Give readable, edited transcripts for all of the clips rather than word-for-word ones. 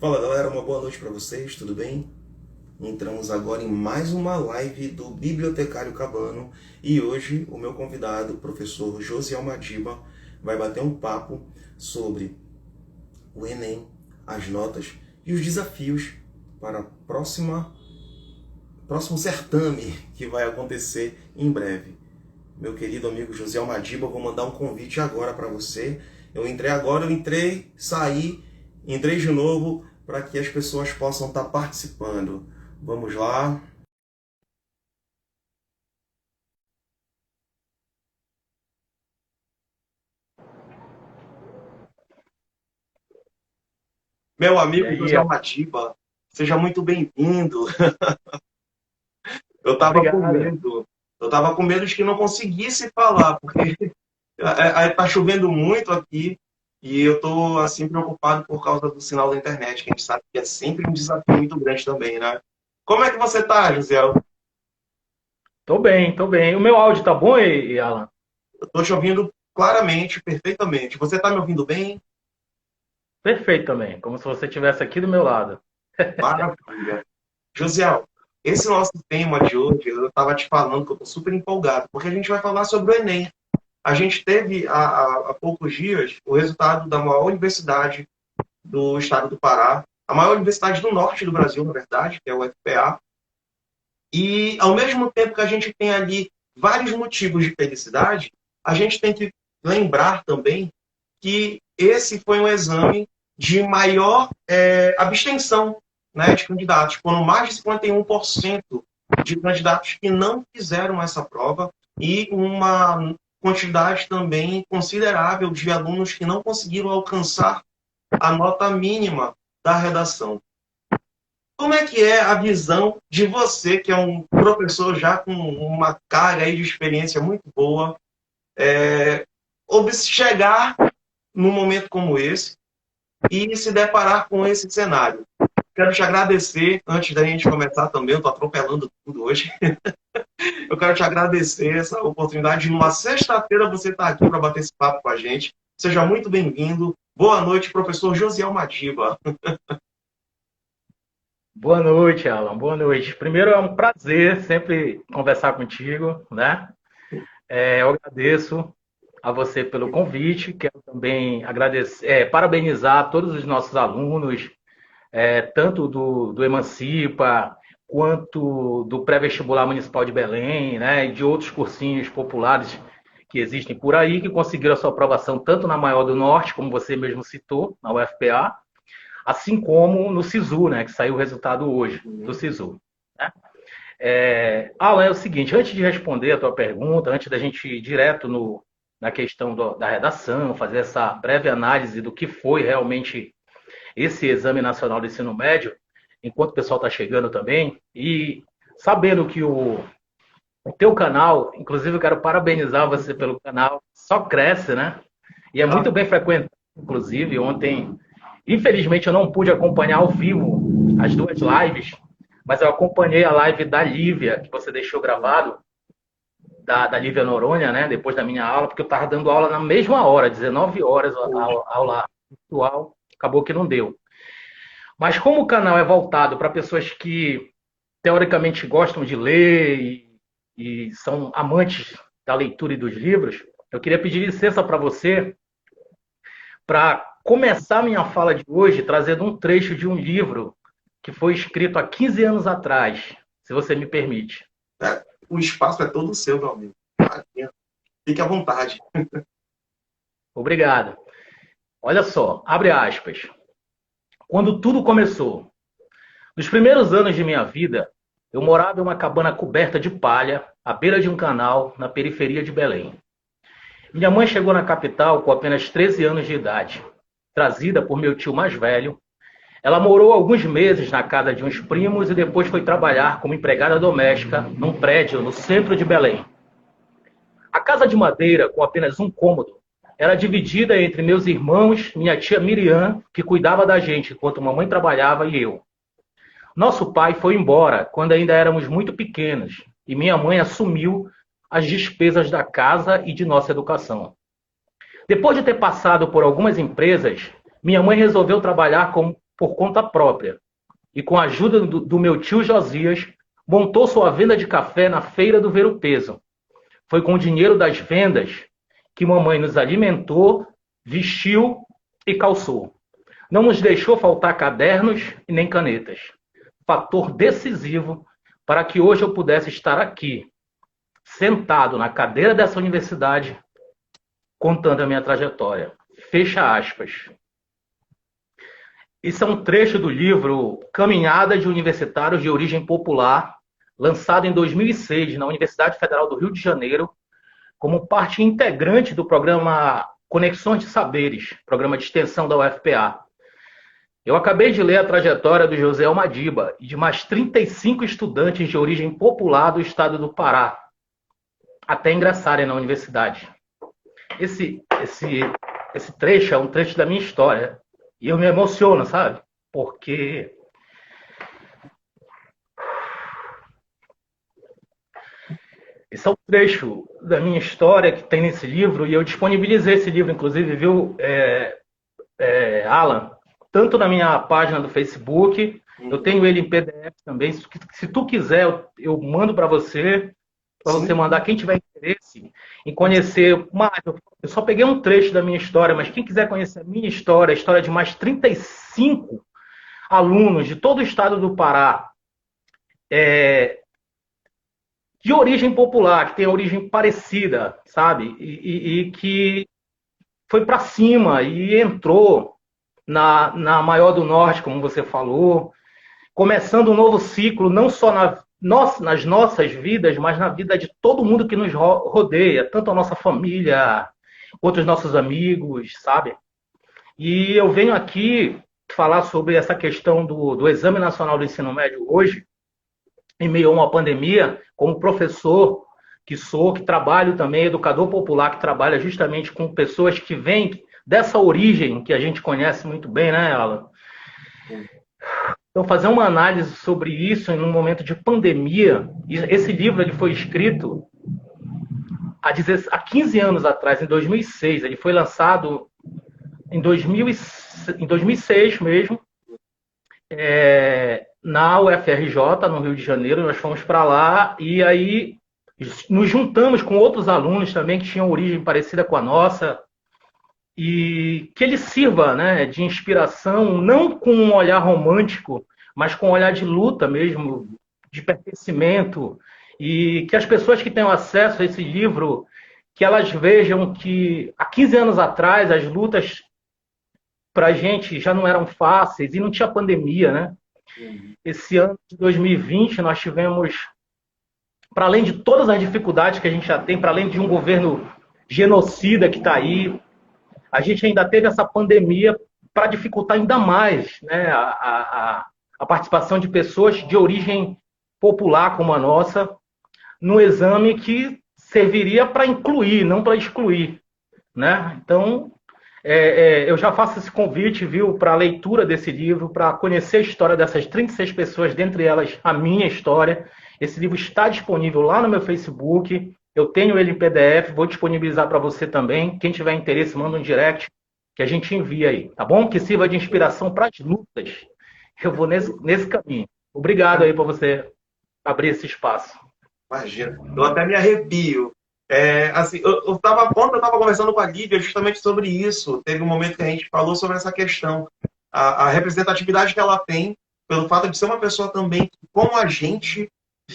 Fala galera, uma boa noite para vocês, tudo bem? Entramos agora em mais uma live do Bibliotecário Cabano e hoje o meu convidado, o professor Josiel Madiba, vai bater um papo sobre o Enem, as notas e os desafios para próximo certame que vai acontecer em breve. Meu querido amigo Josiel Madiba, eu vou mandar um convite agora para você. Eu entrei, saí, entrei de novo para que as pessoas possam estar participando. Vamos lá. Meu E amigo aí, Josiel Madiba, seja muito bem-vindo. Eu estava com obrigado. medo. Eu estava com medo de que não conseguisse falar, porque está chovendo muito aqui e eu estou assim preocupado por causa do sinal da internet, que a gente sabe que é sempre um desafio muito grande também, né? Como é que você está, José? Eu Tô bem, tô bem. O meu áudio tá bom, Alan? estou te ouvindo claramente, perfeitamente. Você está me ouvindo bem? Perfeito também, como se você estivesse aqui do meu lado. Maravilha. Josiel, esse nosso tema de hoje, eu estava te falando que eu estou super empolgado, porque a gente vai falar sobre o Enem. A gente teve há poucos dias o resultado da maior universidade do estado do Pará, a maior universidade do norte do Brasil, na verdade, que é o UFPA. E, ao mesmo tempo que a gente tem ali vários motivos de felicidade, a gente tem que lembrar também que esse foi um exame de maior abstenção, né, de candidatos. Foram mais de 51% de candidatos que não fizeram essa prova e uma quantidade também considerável de alunos que não conseguiram alcançar a nota mínima da redação. Como é que é a visão de você, que é um professor já com uma carga aí de experiência muito boa, chegar num momento como esse e se deparar com esse cenário? Quero te agradecer, antes da gente começar também, eu estou atropelando tudo hoje, eu quero te agradecer essa oportunidade de, numa sexta-feira, você estar aqui para bater esse papo com a gente. Seja muito bem-vindo. Boa noite, professor Josiel Madiba. Boa noite, Alan. Boa noite. Primeiro, é um prazer sempre conversar contigo, né? Eu agradeço a você pelo convite. Quero também agradecer, parabenizar todos os nossos alunos, tanto do Emancipa, quanto do Pré-Vestibular Municipal de Belém, né, e de outros cursinhos populares que existem por aí, que conseguiram a sua aprovação tanto na Maior do Norte, como você mesmo citou, na UFPA, assim como no SISU, né, que saiu o resultado hoje do SISU. Né? Alan, é o seguinte, antes de responder a tua pergunta, antes da gente ir direto na questão da redação, fazer essa breve análise do que foi realmente esse Exame Nacional do Ensino Médio, enquanto o pessoal está chegando também, e sabendo que o teu canal, inclusive eu quero parabenizar você pelo canal, só cresce, né? E é Ah, muito bem frequentado, inclusive, ontem, infelizmente eu não pude acompanhar ao vivo as duas lives, mas eu acompanhei a live da Lívia, que você deixou gravado, da Lívia Noronha, né? Depois da minha aula, porque eu estava dando aula na mesma hora, 19 horas, a aula virtual, acabou que não deu. Mas como o canal é voltado para pessoas que teoricamente gostam de ler e são amantes da leitura e dos livros, eu queria pedir licença para você para começar minha fala de hoje trazendo um trecho de um livro que foi escrito há 15 anos atrás, se você me permite. o espaço é todo seu, meu amigo. Fique à vontade. Obrigado. Olha só, abre aspas. Quando tudo começou, nos primeiros anos de minha vida, eu morava em uma cabana coberta de palha, à beira de um canal, na periferia de Belém. Minha mãe chegou na capital com apenas 13 anos de idade. Trazida por meu tio mais velho, ela morou alguns meses na casa de uns primos e depois foi trabalhar como empregada doméstica num prédio no centro de Belém. A casa de madeira, com apenas um cômodo, era dividida entre meus irmãos, minha tia Miriam, que cuidava da gente enquanto mamãe trabalhava, e eu. Nosso pai foi embora quando ainda éramos muito pequenos e minha mãe assumiu as despesas da casa e de nossa educação. Depois de ter passado por algumas empresas, minha mãe resolveu trabalhar como por conta própria e com a ajuda do meu tio Josias, montou sua venda de café na feira do Ver o Peso. Foi com o dinheiro das vendas que mamãe nos alimentou, vestiu e calçou. Não nos deixou faltar cadernos e nem canetas. Fator decisivo para que hoje eu pudesse estar aqui, sentado na cadeira dessa universidade, contando a minha trajetória. Fecha aspas. Isso é um trecho do livro Caminhada de Universitários de Origem Popular, lançado em 2006 na Universidade Federal do Rio de Janeiro, como parte integrante do programa Conexões de Saberes, programa de extensão da UFPA. Eu acabei de ler a trajetória do José Almadiba e de mais 35 estudantes de origem popular do estado do Pará, até ingressarem na universidade. Esse trecho é um trecho da minha história. E eu me emociono, sabe? Porque esse é um trecho da minha história que tem nesse livro, e eu disponibilizei esse livro, inclusive, viu, Alan? Tanto na minha página do Facebook, eu tenho ele em PDF também. Se tu quiser, eu mando para você mandar. Quem tiver interesse em conhecer mais, eu só peguei um trecho da minha história, mas quem quiser conhecer a minha história, a história de mais 35 alunos de todo o estado do Pará, de origem popular, que tem origem parecida, sabe? E que foi para cima e entrou na maior do norte, como você falou, começando um novo ciclo, não só nas nossas vidas, mas na vida de todo mundo que nos rodeia, tanto a nossa família, quanto os nossos amigos, sabe? E eu venho aqui falar sobre essa questão do Exame Nacional do Ensino Médio hoje, em meio a uma pandemia, como professor que trabalho também, educador popular, que trabalha justamente com pessoas que vêm dessa origem que a gente conhece muito bem, né, Alan? Então, fazer uma análise sobre isso em um momento de pandemia. Esse livro ele foi escrito há 15 anos atrás, em 2006. Ele foi lançado em 2006 mesmo, na UFRJ, no Rio de Janeiro. Nós fomos para lá e aí nos juntamos com outros alunos também que tinham origem parecida com a nossa, e que ele sirva, né, de inspiração, não com um olhar romântico, mas com um olhar de luta mesmo, de pertencimento, e que as pessoas que tenham acesso a esse livro, que elas vejam que há 15 anos atrás as lutas para a gente já não eram fáceis e não tinha pandemia, né? Esse ano de 2020 nós tivemos, para além de todas as dificuldades que a gente já tem, para além de um governo genocida que está aí, a gente ainda teve essa pandemia para dificultar ainda mais, né, a participação de pessoas de origem popular como a nossa no exame que serviria para incluir, não para excluir, né? Então, eu já faço esse convite, viu, para a leitura desse livro, para conhecer a história dessas 36 pessoas, dentre elas a minha história. Esse livro está disponível lá no meu Facebook. Eu tenho ele em PDF, vou disponibilizar para você também. Quem tiver interesse, manda um direct que a gente envia aí, tá bom? Que sirva de inspiração para as lutas. Eu vou nesse caminho. Obrigado aí por você abrir esse espaço. Imagina, eu até me arrepio. Assim, quando eu estava conversando com a Lívia justamente sobre isso, teve um momento que a gente falou sobre essa questão, a representatividade que ela tem, pelo fato de ser uma pessoa também que, como a gente,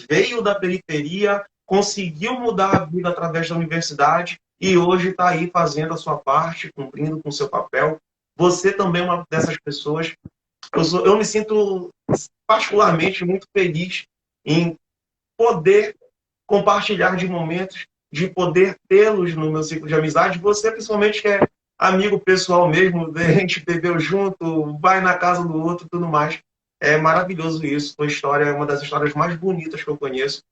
veio da periferia, conseguiu mudar a vida através da universidade e hoje está aí fazendo a sua parte, cumprindo com o seu papel. Você também é uma dessas pessoas. Eu me sinto particularmente muito feliz em poder compartilhar de momentos, de poder tê-los no meu ciclo de amizade. Você, principalmente, que é amigo pessoal mesmo, a gente bebeu junto, vai na casa do outro e tudo mais. É maravilhoso isso. Sua história é uma das histórias mais bonitas que eu conheço.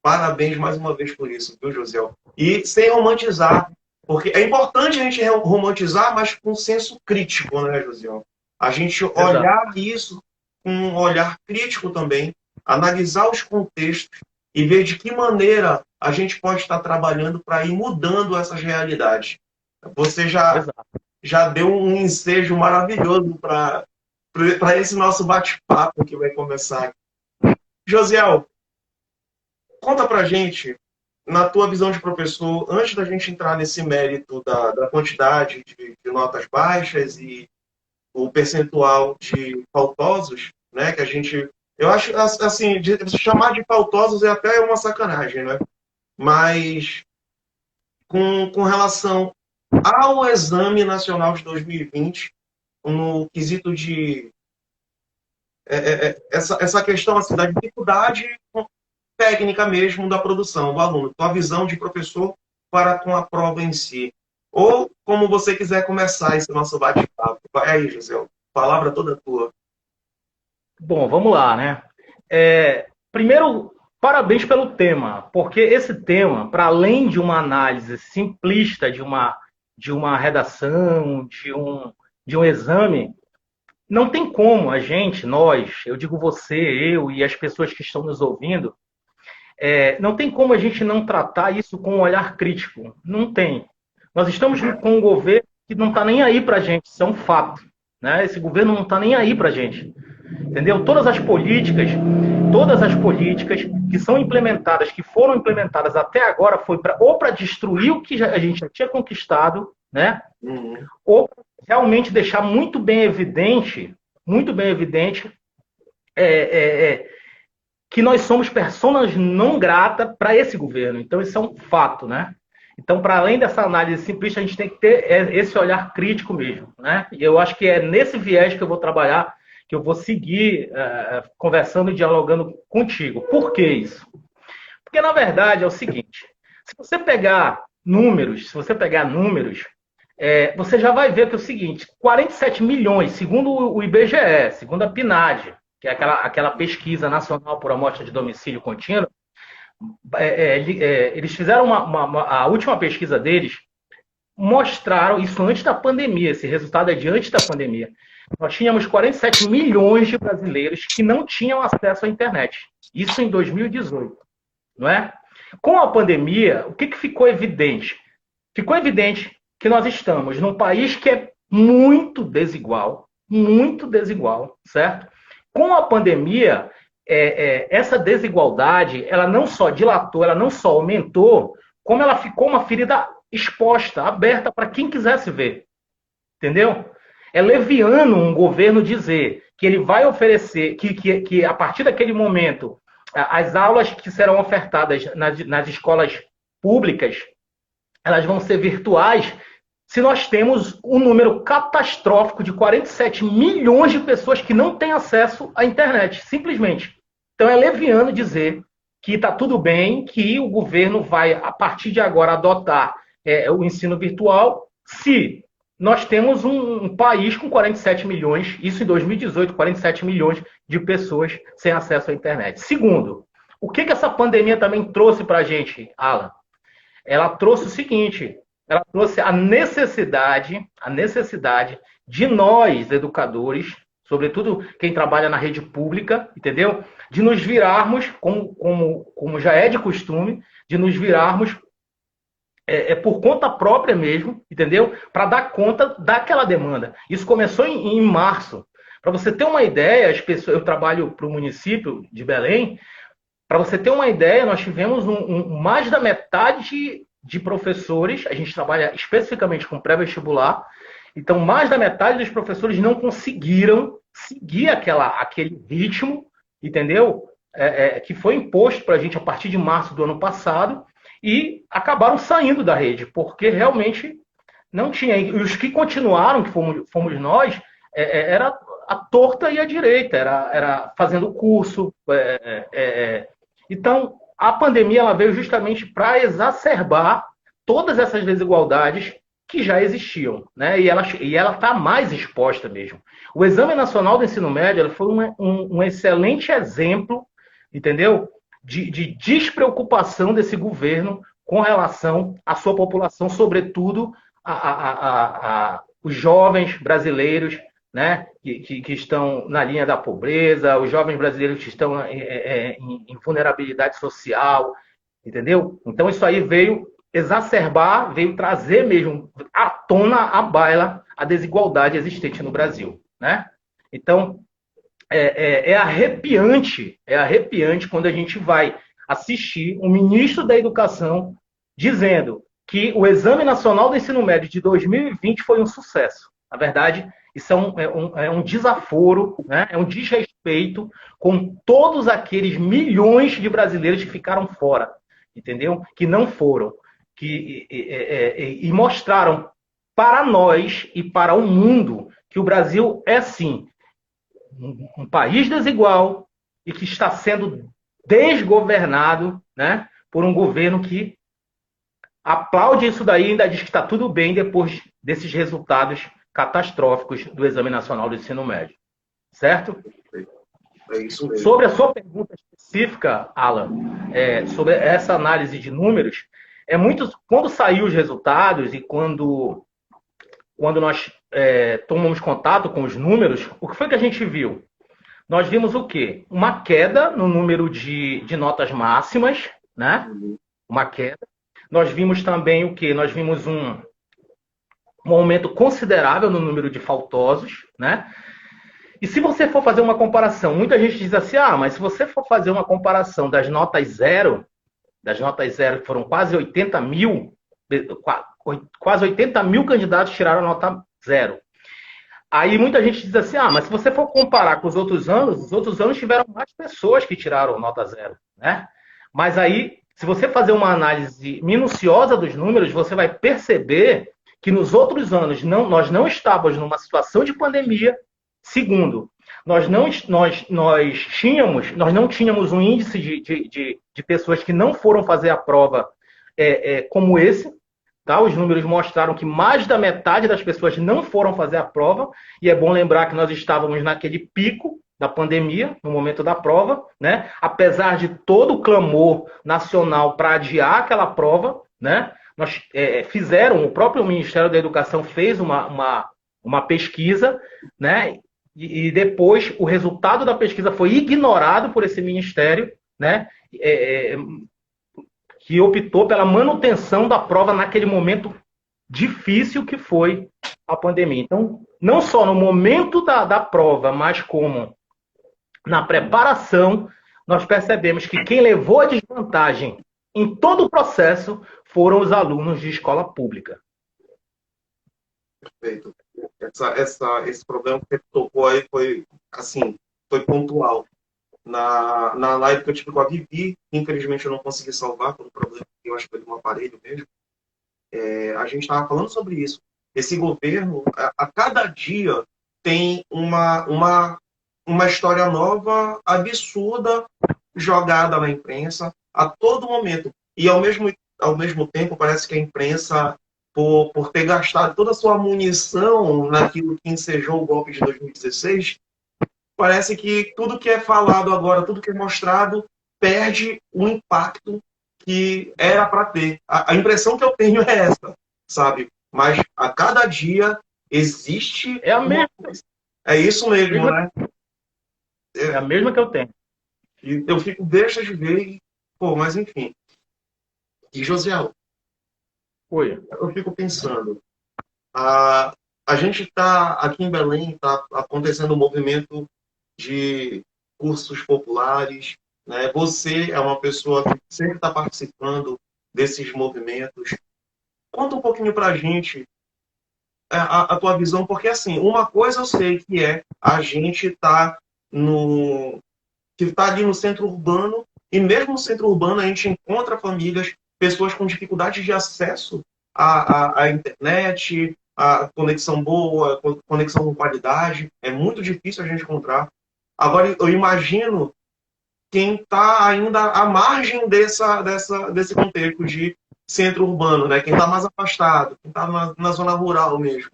Parabéns mais uma vez por isso, viu, Josiel? E sem romantizar, porque é importante a gente romantizar, mas com senso crítico, né, Josiel? A gente olhar isso com um olhar crítico também, analisar os contextos e ver de que maneira a gente pode estar trabalhando para ir mudando essas realidades. Você já deu um ensejo maravilhoso para para esse nosso bate-papo que vai começar aqui. Josiel, conta pra gente, na tua visão de professor, antes da gente entrar nesse mérito da quantidade de notas baixas e o percentual de faltosos, né, que a gente... Eu acho, assim, de chamar de faltosos é até uma sacanagem, né? Mas com relação ao Exame Nacional de 2020, no quesito de essa questão assim, da dificuldade técnica mesmo da produção do aluno, tua visão de professor para com a prova em si. Ou como você quiser começar esse nosso bate-papo. Vai aí, José. Palavra toda tua. Bom, vamos lá, né? Primeiro, parabéns pelo tema, porque esse tema, para além de uma análise simplista de uma redação, de um exame, não tem como a gente, nós, eu digo você, eu e as pessoas que estão nos ouvindo, não tem como a gente não tratar isso com um olhar crítico. Não tem. Nós estamos com um governo que não está nem aí para a gente, isso é um fato. Né? Esse governo não está nem aí para a gente. Entendeu? Todas as políticas que são implementadas, que foram implementadas até agora, foi ou para destruir o que a gente já tinha conquistado, né? Ou realmente deixar muito bem evidente, que nós somos personas não grata para esse governo. Então, isso é um fato, né? Então, para além dessa análise simplista, a gente tem que ter esse olhar crítico mesmo, né? E eu acho que é nesse viés que eu vou trabalhar, que eu vou seguir conversando e dialogando contigo. Por que isso? Porque, na verdade, é o seguinte, se você pegar números, você já vai ver que é o seguinte, 47 milhões, segundo o IBGE, segundo a PNAD, que é aquela pesquisa nacional por amostra de domicílio contínuo, eles fizeram a última pesquisa deles, mostraram isso antes da pandemia, esse resultado é de antes da pandemia. Nós tínhamos 47 milhões de brasileiros que não tinham acesso à internet. Isso em 2018, não é? Com a pandemia, o que ficou evidente? Ficou evidente que nós estamos num país que é muito desigual, certo? Com a pandemia, essa desigualdade, ela não só dilatou, ela não só aumentou, como ela ficou uma ferida exposta, aberta para quem quisesse ver. Entendeu? É leviano um governo dizer que ele vai oferecer, que a partir daquele momento, as aulas que serão ofertadas nas escolas públicas, elas vão ser virtuais, se nós temos um número catastrófico de 47 milhões de pessoas que não têm acesso à internet, simplesmente. Então é leviano dizer que está tudo bem, que o governo vai, a partir de agora, adotar o ensino virtual, se nós temos um país com 47 milhões, isso em 2018, 47 milhões de pessoas sem acesso à internet. Segundo, o que essa pandemia também trouxe para a gente, Alan? Ela trouxe o seguinte, ela trouxe a necessidade de nós, educadores, sobretudo quem trabalha na rede pública, entendeu? De nos virarmos, como já é de costume, de nos virarmos por conta própria mesmo, entendeu? Para dar conta daquela demanda. Isso começou em março. Para você ter uma ideia, eu trabalho para o município de Belém, para você ter uma ideia, nós tivemos mais da metade de professores, a gente trabalha especificamente com pré-vestibular, então mais da metade dos professores não conseguiram seguir aquele ritmo, entendeu? Que foi imposto para a gente a partir de março do ano passado, e acabaram saindo da rede, porque realmente não tinha. E os que continuaram, que fomos nós, era a torta e a direita, era fazendo curso. Então, a pandemia ela veio justamente para exacerbar todas essas desigualdades que já existiam, né? E ela está mais exposta mesmo. O Exame Nacional do Ensino Médio foi um excelente exemplo, entendeu? De despreocupação desse governo com relação à sua população, sobretudo os jovens brasileiros, né, que estão na linha da pobreza, os jovens brasileiros que estão em vulnerabilidade social, entendeu? Então isso aí veio exacerbar, veio trazer mesmo à tona, à baila, a desigualdade existente no Brasil, né? Então, é arrepiante quando a gente vai assistir o ministro da Educação dizendo que o Exame Nacional do Ensino Médio de 2020 foi um sucesso. Na verdade, isso é um desaforo, né? É um desrespeito com todos aqueles milhões de brasileiros que ficaram fora, entendeu? Que não foram, e mostraram para nós e para o mundo que o Brasil é sim um país desigual e que está sendo desgovernado, né, por um governo que aplaude isso daí e ainda diz que está tudo bem depois desses resultados catastróficos do Exame Nacional do Ensino Médio. Certo? É isso mesmo. Sobre a sua pergunta específica, Alan, sobre essa análise de números, quando saiu os resultados e quando nós tomamos contato com os números, o que foi que a gente viu? Nós vimos o quê? Uma queda no número de notas máximas, né? Uma queda. Nós vimos também o quê? Nós vimos um aumento considerável no número de faltosos, né? E se você for fazer uma comparação, muita gente diz assim, mas se você for fazer uma comparação das notas zero, que foram quase 80 mil, quase 80 mil candidatos tiraram a nota zero. Aí muita gente diz assim, mas se você for comparar com os outros anos tiveram mais pessoas que tiraram nota zero, né? Mas aí, se você fazer uma análise minuciosa dos números, você vai perceber que nos outros anos nós não estávamos numa situação de pandemia. Segundo, nós não tínhamos um índice de pessoas que não foram fazer a prova como esse. Tá? Os números mostraram que mais da metade das pessoas não foram fazer a prova, e é bom lembrar que nós estávamos naquele pico da pandemia, no momento da prova, né? Apesar de todo o clamor nacional para adiar aquela prova, né? O próprio Ministério da Educação fez uma pesquisa, né? E depois o resultado da pesquisa foi ignorado por esse ministério, né? Que optou pela manutenção da prova naquele momento difícil que foi a pandemia. Então, não só no momento da prova, mas como na preparação, nós percebemos que quem levou a desvantagem em todo o processo foram os alunos de escola pública. Perfeito. Esse problema que você tocou aí foi, assim, foi pontual. Na live que eu tive com a Vivi, infelizmente eu não consegui salvar pelo problema que eu acho que foi de um aparelho mesmo. A gente estava falando sobre isso. Esse governo, a cada dia, tem uma história nova, absurda, jogada na imprensa, a todo momento. E, ao mesmo tempo, parece que a imprensa, por ter gastado toda a sua munição naquilo que ensejou o golpe de 2016, parece que tudo que é falado agora, tudo que é mostrado, perde o impacto que era para ter. A impressão que eu tenho é essa, sabe? Mas a cada dia existe... É a mesma. É isso mesmo, né? É a mesma que eu tenho. E eu fico, deixa de ver, mas enfim. E, Josiel, Oi. eu fico pensando, a gente está aqui em Belém, está acontecendo um movimento de cursos populares, né? Você é uma pessoa que sempre está participando desses movimentos. Conta um pouquinho para a gente a tua visão, porque assim, uma coisa eu sei que a gente está ali no centro urbano, e mesmo no centro urbano a gente encontra famílias, pessoas com dificuldade de acesso à internet, a conexão boa, conexão com qualidade. É muito difícil a gente encontrar. Agora, eu imagino quem está ainda à margem desse contexto de centro urbano, né? Quem está mais afastado, quem está na zona rural mesmo.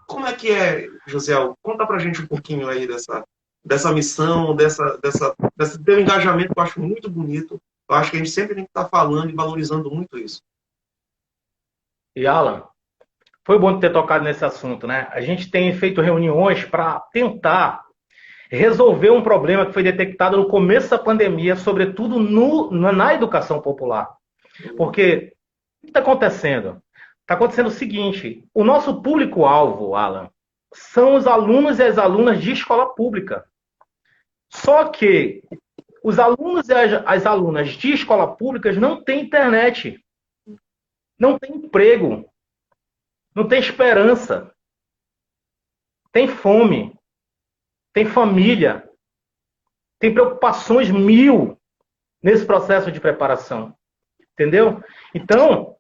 Como é que é, José? Conta pra gente um pouquinho aí dessa missão, desse teu engajamento, que eu acho muito bonito. Eu acho que a gente sempre tem que estar falando e valorizando muito isso. E, Alan, foi bom ter tocado nesse assunto, né? A gente tem feito reuniões para tentar resolver um problema que foi detectado no começo da pandemia, sobretudo na educação popular. Porque o que está acontecendo? Está acontecendo o seguinte, o nosso público-alvo, Alan, são os alunos e as alunas de escola pública. Só que os alunos e as alunas de escola pública não têm internet, não têm emprego, não têm esperança, têm fome, têm família, têm preocupações mil nesse processo de preparação. Entendeu? Então,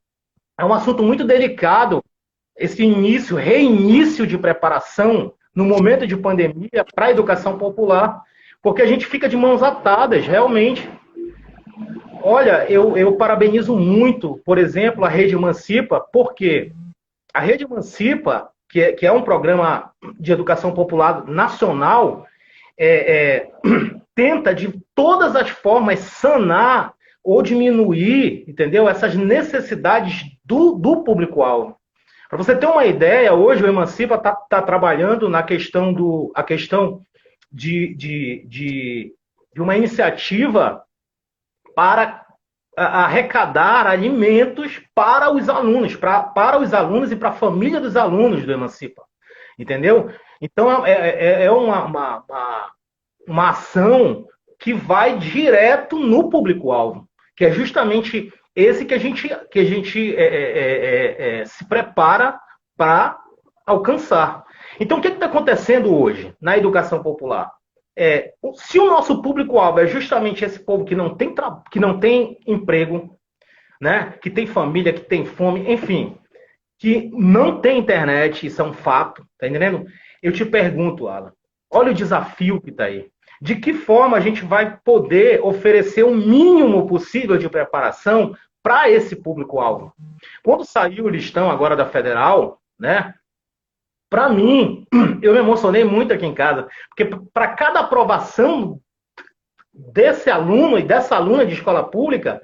é um assunto muito delicado esse reinício de preparação no momento de pandemia para a educação popular, porque a gente fica de mãos atadas, realmente. Olha, eu parabenizo muito, por exemplo, a Rede Emancipa, porque a Rede Emancipa, que é um programa de educação popular nacional, tenta de todas as formas sanar ou diminuir, entendeu? Essas necessidades do público-alvo. Para você ter uma ideia, hoje o Emancipa está trabalhando na questão de uma iniciativa para arrecadar alimentos para os alunos, para os alunos e para a família dos alunos do Emancipa. Entendeu? Então é uma ação que vai direto no público-alvo, que é justamente esse que a gente se prepara para alcançar. Então, o que está acontecendo hoje na educação popular? Se o nosso público-alvo é justamente esse povo que não tem emprego, né? Que tem família, que tem fome, enfim, que não tem internet, isso é um fato, tá entendendo? Eu te pergunto, Alan, olha o desafio que está aí. De que forma a gente vai poder oferecer o mínimo possível de preparação para esse público-alvo? Quando saiu o listão agora da Federal, né? Para mim, eu me emocionei muito aqui em casa, porque para cada aprovação desse aluno e dessa aluna de escola pública,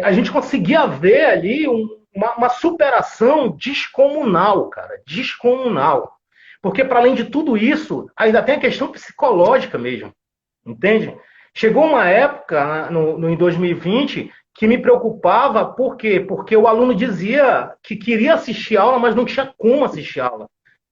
a gente conseguia ver ali uma superação descomunal, cara, descomunal. Porque, para além de tudo isso, ainda tem a questão psicológica mesmo, entende? Chegou uma época, em 2020, que me preocupava, por quê? Porque o aluno dizia que queria assistir aula, mas não tinha como assistir aula.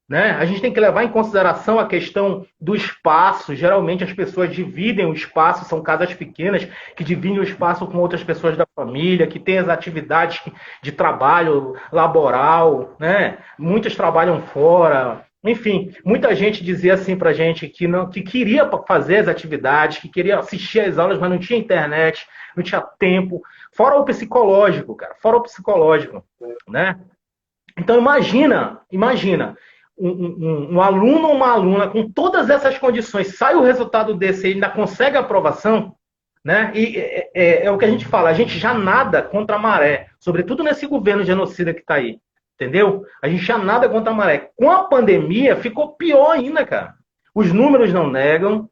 Né? A gente tem que levar em consideração a questão do espaço. Geralmente as pessoas dividem o espaço, são casas pequenas que dividem o espaço com outras pessoas da família, que têm as atividades de trabalho laboral, né? Muitas trabalham fora. Enfim, muita gente dizia assim pra gente que queria fazer as atividades, que queria assistir às aulas, mas não tinha internet, não tinha tempo. Fora o psicológico, cara, fora o psicológico, né? Então imagina um aluno ou uma aluna com todas essas condições, sai o resultado desse e ainda consegue a aprovação, né? E é o que a gente fala, a gente já nada contra a maré, sobretudo nesse governo genocida que está aí, entendeu? A gente já nada contra a maré. Com a pandemia ficou pior ainda, cara. Os números não negam,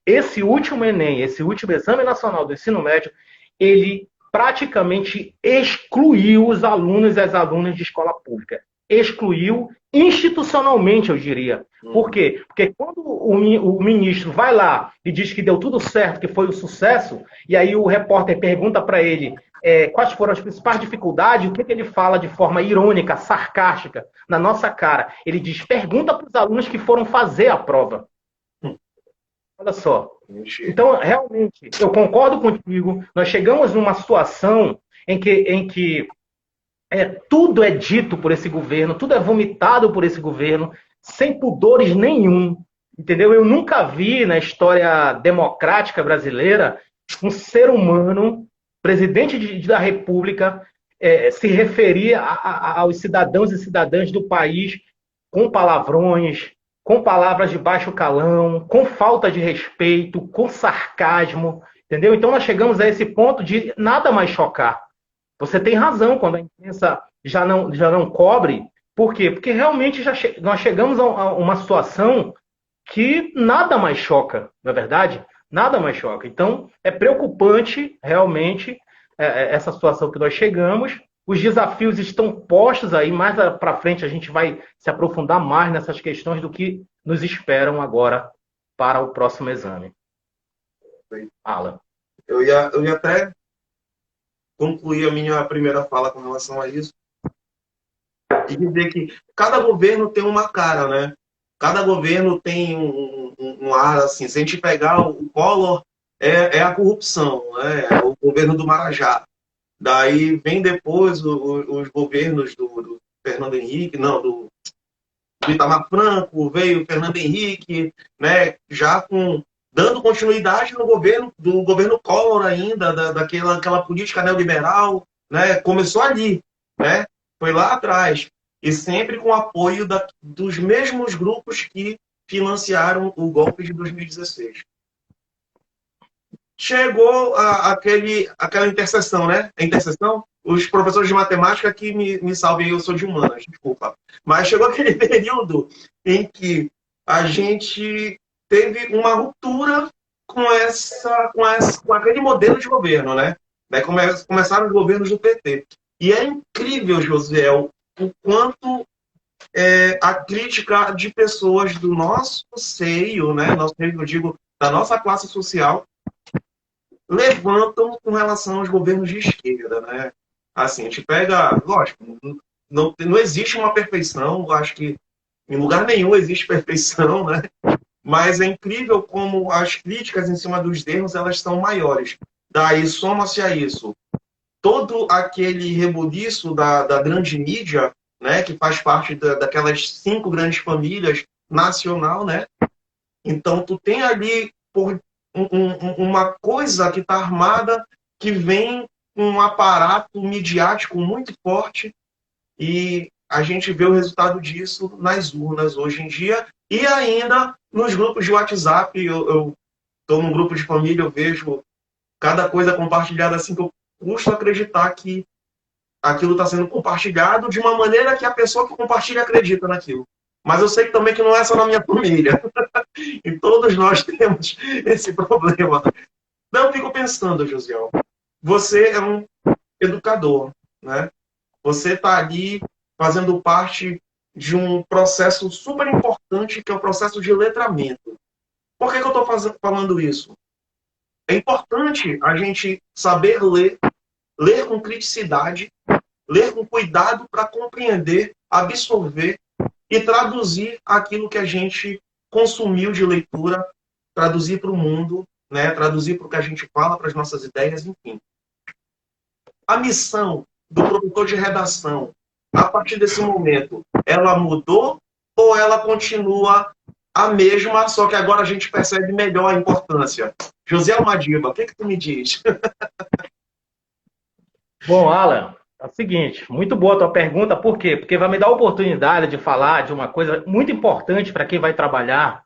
Esse último Enem, esse último Exame Nacional do Ensino Médio, ele praticamente excluiu os alunos e as alunas de escola pública. Excluiu institucionalmente, eu diria. Por quê? Porque quando o ministro vai lá e diz que deu tudo certo, que foi um sucesso, e aí o repórter pergunta para ele quais foram as principais dificuldades, o que ele fala de forma irônica, sarcástica, na nossa cara. Ele diz, pergunta para os alunos que foram fazer a prova. Olha só. Então, realmente, eu concordo contigo. Nós chegamos numa situação em que tudo é dito por esse governo, tudo é vomitado por esse governo, sem pudores nenhum. Entendeu? Eu nunca vi na história democrática brasileira um ser humano, presidente da República, se referir aos cidadãos e cidadãs do país com palavrões, com palavras de baixo calão, com falta de respeito, com sarcasmo, entendeu? Então nós chegamos a esse ponto de nada mais chocar. Você tem razão quando a imprensa já não cobre. Por quê? Porque realmente nós chegamos a uma situação que nada mais choca, não é verdade? Nada mais choca. Então, é preocupante, realmente, essa situação que nós chegamos. Os desafios estão postos aí, mais para frente a gente vai se aprofundar mais nessas questões do que nos esperam agora para o próximo exame. Alan. Eu ia até concluir a minha primeira fala com relação a isso. e dizer que cada governo tem uma cara, né? Cada governo tem um ar assim. Se a gente pegar o Collor, é a corrupção, né? É o governo do Marajá. Daí vem depois os governos do Fernando Henrique, não, do Itamar Franco, veio o Fernando Henrique, né, já dando continuidade no governo, do governo Collor ainda, daquela política neoliberal, né, começou ali, né, foi lá atrás, e sempre com apoio dos mesmos grupos que financiaram o golpe de 2016. Chegou aquela interseção, né? A interseção, os professores de matemática que me salvem, eu sou de humanas, desculpa. Mas chegou aquele período em que a gente teve uma ruptura com aquele modelo de governo, né? Daí começaram os governos do PT. E é incrível, José, o quanto a crítica de pessoas do nosso seio, né? Nosso seio, eu digo, da nossa classe social, levantam com relação aos governos de esquerda, né? Assim, a gente pega, lógico, não existe uma perfeição, acho que em lugar nenhum existe perfeição, né? Mas é incrível como as críticas em cima dos erros, elas são maiores. Daí, soma-se a isso todo aquele rebuliço da grande mídia, né, que faz parte daquelas 5 grandes famílias nacional, né? Então, tu tem ali por uma coisa que está armada, que vem com um aparato midiático muito forte, e a gente vê o resultado disso nas urnas hoje em dia, e ainda nos grupos de WhatsApp. Eu estou num grupo de família, eu vejo cada coisa compartilhada assim, que eu custo acreditar que aquilo está sendo compartilhado de uma maneira que a pessoa que compartilha acredita naquilo. Mas eu sei também que não é só na minha família. E todos nós temos esse problema. Não, eu fico pensando, Josiel, você é um educador, né? Você está ali fazendo parte de um processo super importante, que é o processo de letramento. Por que eu estou falando isso? É importante a gente saber ler, ler com criticidade, ler com cuidado para compreender, absorver e traduzir aquilo que a gente consumiu de leitura, traduzir para o mundo, né? Traduzir para o que a gente fala, para as nossas ideias, enfim. A missão do produtor de redação, a partir desse momento, ela mudou ou ela continua a mesma, só que agora a gente percebe melhor a importância? José Almadiba, o que tu me diz? Bom, Alan, é o seguinte, muito boa a tua pergunta, por quê? Porque vai me dar a oportunidade de falar de uma coisa muito importante para quem vai trabalhar,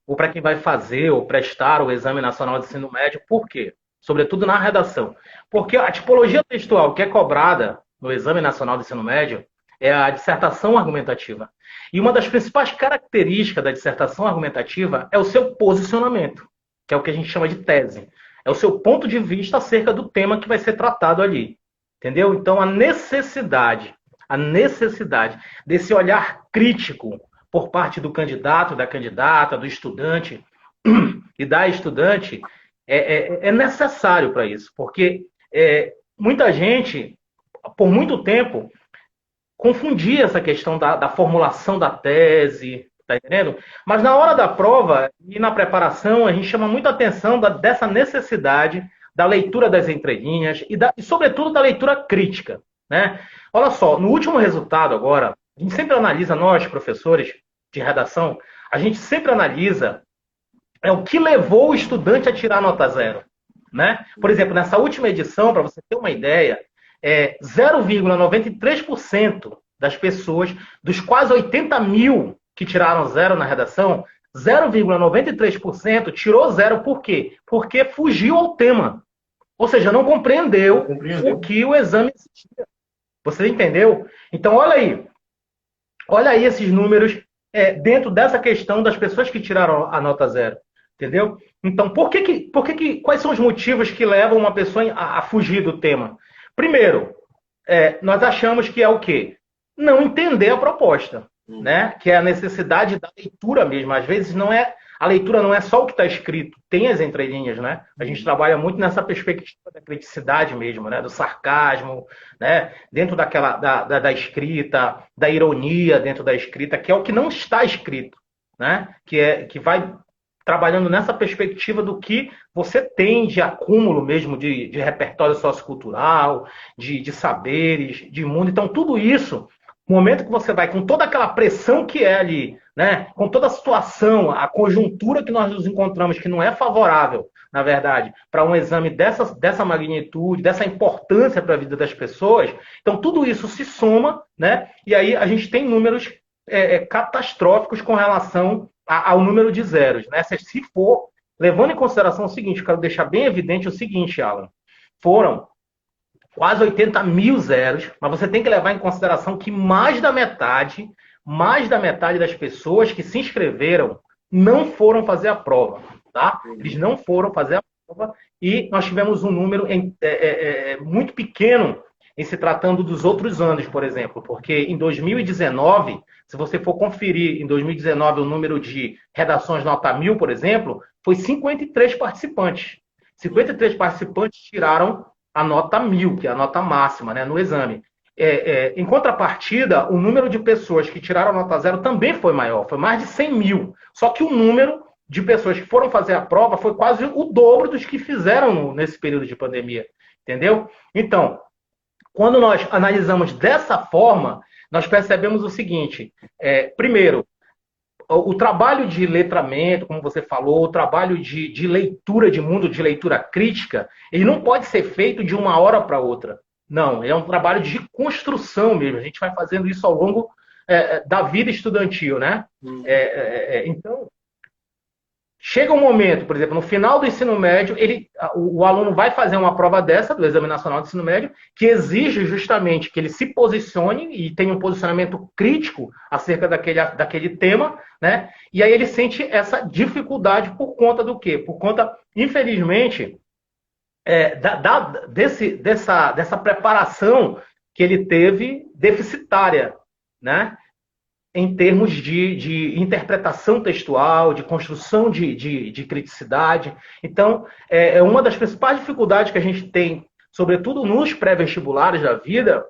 ou para quem vai fazer ou prestar o Exame Nacional de Ensino Médio, por quê? Sobretudo na redação. Porque a tipologia textual que é cobrada no Exame Nacional de Ensino Médio é a dissertação argumentativa. E uma das principais características da dissertação argumentativa é o seu posicionamento, que é o que a gente chama de tese. É o seu ponto de vista acerca do tema que vai ser tratado ali. Entendeu? Então, a necessidade desse olhar crítico por parte do candidato, da candidata, do estudante e da estudante é necessário para isso, porque muita gente, por muito tempo, confundia essa questão da formulação da tese, tá entendendo? Mas na hora da prova e na preparação, a gente chama muita atenção dessa necessidade da leitura das entrelinhas e sobretudo, da leitura crítica, né? Olha só, no último resultado agora, a gente sempre analisa, nós, professores de redação, a gente sempre analisa o que levou o estudante a tirar nota zero, né? Por exemplo, nessa última edição, para você ter uma ideia, 0,93% das pessoas, dos quase 80 mil que tiraram zero na redação, 0,93% tirou zero por quê? Porque fugiu ao tema. Ou seja, não compreendeu o que o exame existia. Você entendeu? Então, olha aí. Olha aí esses números dentro dessa questão das pessoas que tiraram a nota zero. Entendeu? Então, quais são os motivos que levam uma pessoa a fugir do tema? Primeiro, nós achamos que é o quê? Não entender a proposta, né? Que é a necessidade da leitura mesmo. Às vezes não é a leitura não é só o que está escrito, tem as entrelinhas, né? A gente trabalha muito nessa perspectiva da criticidade mesmo, né? Do sarcasmo, né? Dentro da escrita, da ironia dentro da escrita, que é o que não está escrito, né? Que vai trabalhando nessa perspectiva do que você tem de acúmulo mesmo de repertório sociocultural, de saberes, de mundo. Então, tudo isso, no momento que você vai com toda aquela pressão que é ali, né, com toda a situação, a conjuntura que nós nos encontramos, que não é favorável, na verdade, para um exame dessa magnitude, dessa importância para a vida das pessoas, então tudo isso se soma, né, e aí a gente tem números catastróficos com relação ao número de zeros. Né? Se for, levando em consideração o seguinte, eu quero deixar bem evidente o seguinte, Alan, foram quase 80 mil zeros, mas você tem que levar em consideração que mais da metade das pessoas que se inscreveram não foram fazer a prova, tá? Eles não foram fazer a prova e nós tivemos um número muito pequeno em se tratando dos outros anos, por exemplo, porque em 2019, se você for conferir em 2019 o número de redações nota 1000, por exemplo, foi 53 participantes. 53 participantes tiraram a nota 1000, que é a nota máxima, né, no exame. Em contrapartida, o número de pessoas que tiraram a nota 0 também foi maior, foi mais de 100 mil. Só que o número de pessoas que foram fazer a prova foi quase o dobro dos que fizeram nesse período de pandemia. Entendeu? Então, quando nós analisamos dessa forma, nós percebemos o seguinte: primeiro, o trabalho de letramento, como você falou, o trabalho de leitura de mundo, de leitura crítica, ele não pode ser feito de uma hora para outra. Não, é um trabalho de construção mesmo. A gente vai fazendo isso ao longo da vida estudantil, né? Então, chega um momento, por exemplo, no final do ensino médio, o aluno vai fazer uma prova dessa, do Exame Nacional do Ensino Médio, que exige justamente que ele se posicione e tenha um posicionamento crítico acerca daquele tema, né? E aí ele sente essa dificuldade por conta do quê? Por conta, infelizmente, dessa preparação que ele teve deficitária, né? Em termos de interpretação textual, de construção de criticidade. Então, uma das principais dificuldades que a gente tem, sobretudo nos pré-vestibulares da vida,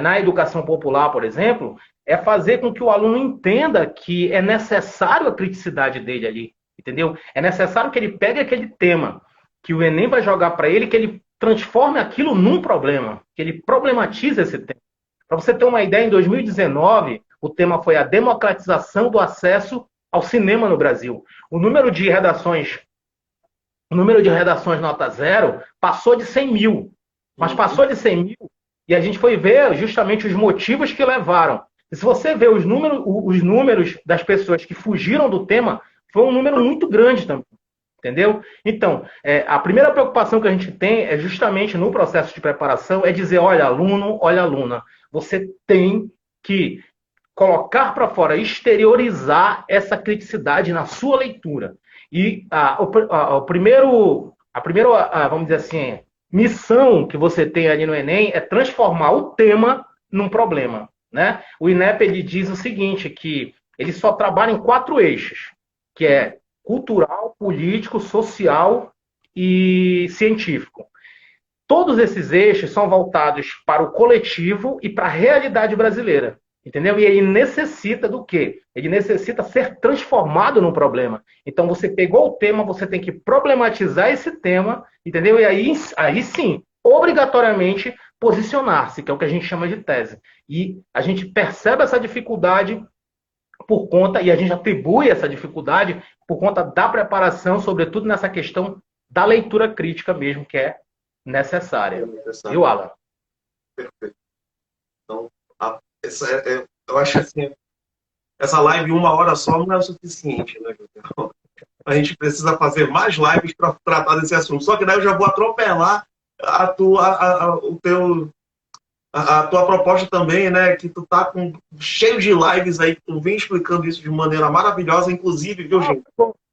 na educação popular, por exemplo, é fazer com que o aluno entenda que é necessário a criticidade dele ali, entendeu? É necessário que ele pegue aquele tema que o Enem vai jogar para ele, que ele transforme aquilo num problema, que ele problematize esse tema. Para você ter uma ideia, em 2019, o tema foi a democratização do acesso ao cinema no Brasil. O número de redações nota 0 passou de 100 mil. Mas passou de 100 mil e a gente foi ver justamente os motivos que levaram. E se você ver os números das pessoas que fugiram do tema, foi um número muito grande também. Entendeu? Então, a primeira preocupação que a gente tem é justamente no processo de preparação, é dizer, olha, aluno, olha, aluna, você tem que colocar para fora, exteriorizar essa criticidade na sua leitura. E a primeira, vamos dizer assim, missão que você tem ali no Enem é transformar o tema num problema. Né? O INEP ele diz o seguinte, que ele só trabalha em 4 eixos, que é cultural, político, social e científico. Todos esses eixos são voltados para o coletivo e para a realidade brasileira. Entendeu? E ele necessita do quê? Ele necessita ser transformado num problema. Então, você pegou o tema, você tem que problematizar esse tema, entendeu? E aí sim, obrigatoriamente, posicionar-se, que é o que a gente chama de tese. E a gente percebe essa dificuldade por conta, e a gente atribui essa dificuldade por conta da preparação, sobretudo nessa questão da leitura crítica mesmo, que é necessária. Viu, Alan? Perfeito. Então, eu acho assim, essa live 1 hora só não é o suficiente, né? A gente precisa fazer mais lives para tratar desse assunto. Só que daí eu já vou atropelar a tua proposta também, né? Que tu tá cheio de lives aí, que tu vem explicando isso de maneira maravilhosa, inclusive, viu, gente?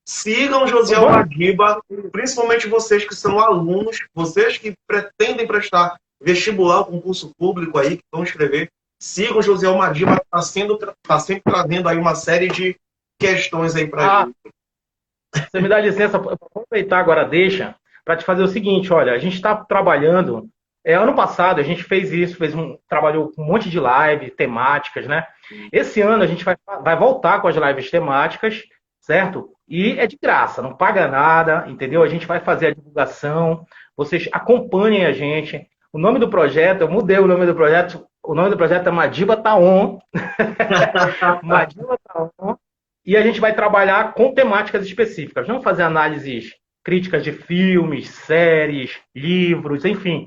Sigam Josiel Madiba, principalmente vocês que são alunos, vocês que pretendem prestar vestibular, concurso público aí, que vão escrever. Sigam Josiel Madiba, está sempre trazendo aí uma série de questões aí para a gente. Você me dá licença para aproveitar agora, deixa, para te fazer o seguinte, olha, a gente está trabalhando, ano passado a gente fez isso, trabalhou com um monte de live, temáticas, né? Esse ano a gente vai voltar com as lives temáticas, certo? E é de graça, não paga nada, entendeu? A gente vai fazer a divulgação, vocês acompanhem a gente. O nome do projeto, eu mudei o nome do projeto é Madiba Taon. Madiba Taon. E a gente vai trabalhar com temáticas específicas, não fazer análises críticas de filmes, séries, livros, enfim.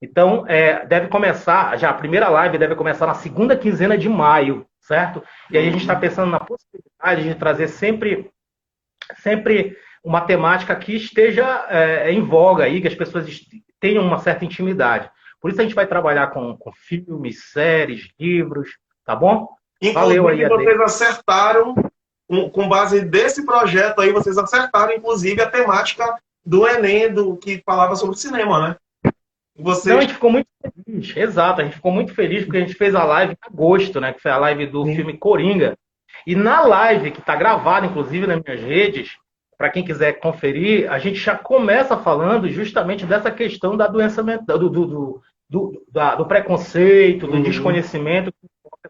Então, deve começar, já a primeira live deve começar na segunda quinzena de maio, certo? E aí a gente está pensando na possibilidade de trazer sempre uma temática que esteja em voga aí, que as pessoas tenham uma certa intimidade. Por isso a gente vai trabalhar com filmes, séries, livros, tá bom? Valeu aí, vocês acertaram, com base desse projeto aí, vocês acertaram, inclusive, a temática do Enem, que falava sobre cinema, né? Vocês... Não, a gente ficou muito feliz, exato, a gente ficou muito feliz porque a gente fez a live em agosto, né? Que foi a live do filme Coringa. E na live, que está gravada, inclusive, nas minhas redes, para quem quiser conferir, a gente já começa falando justamente dessa questão da doença mental, do preconceito, do desconhecimento,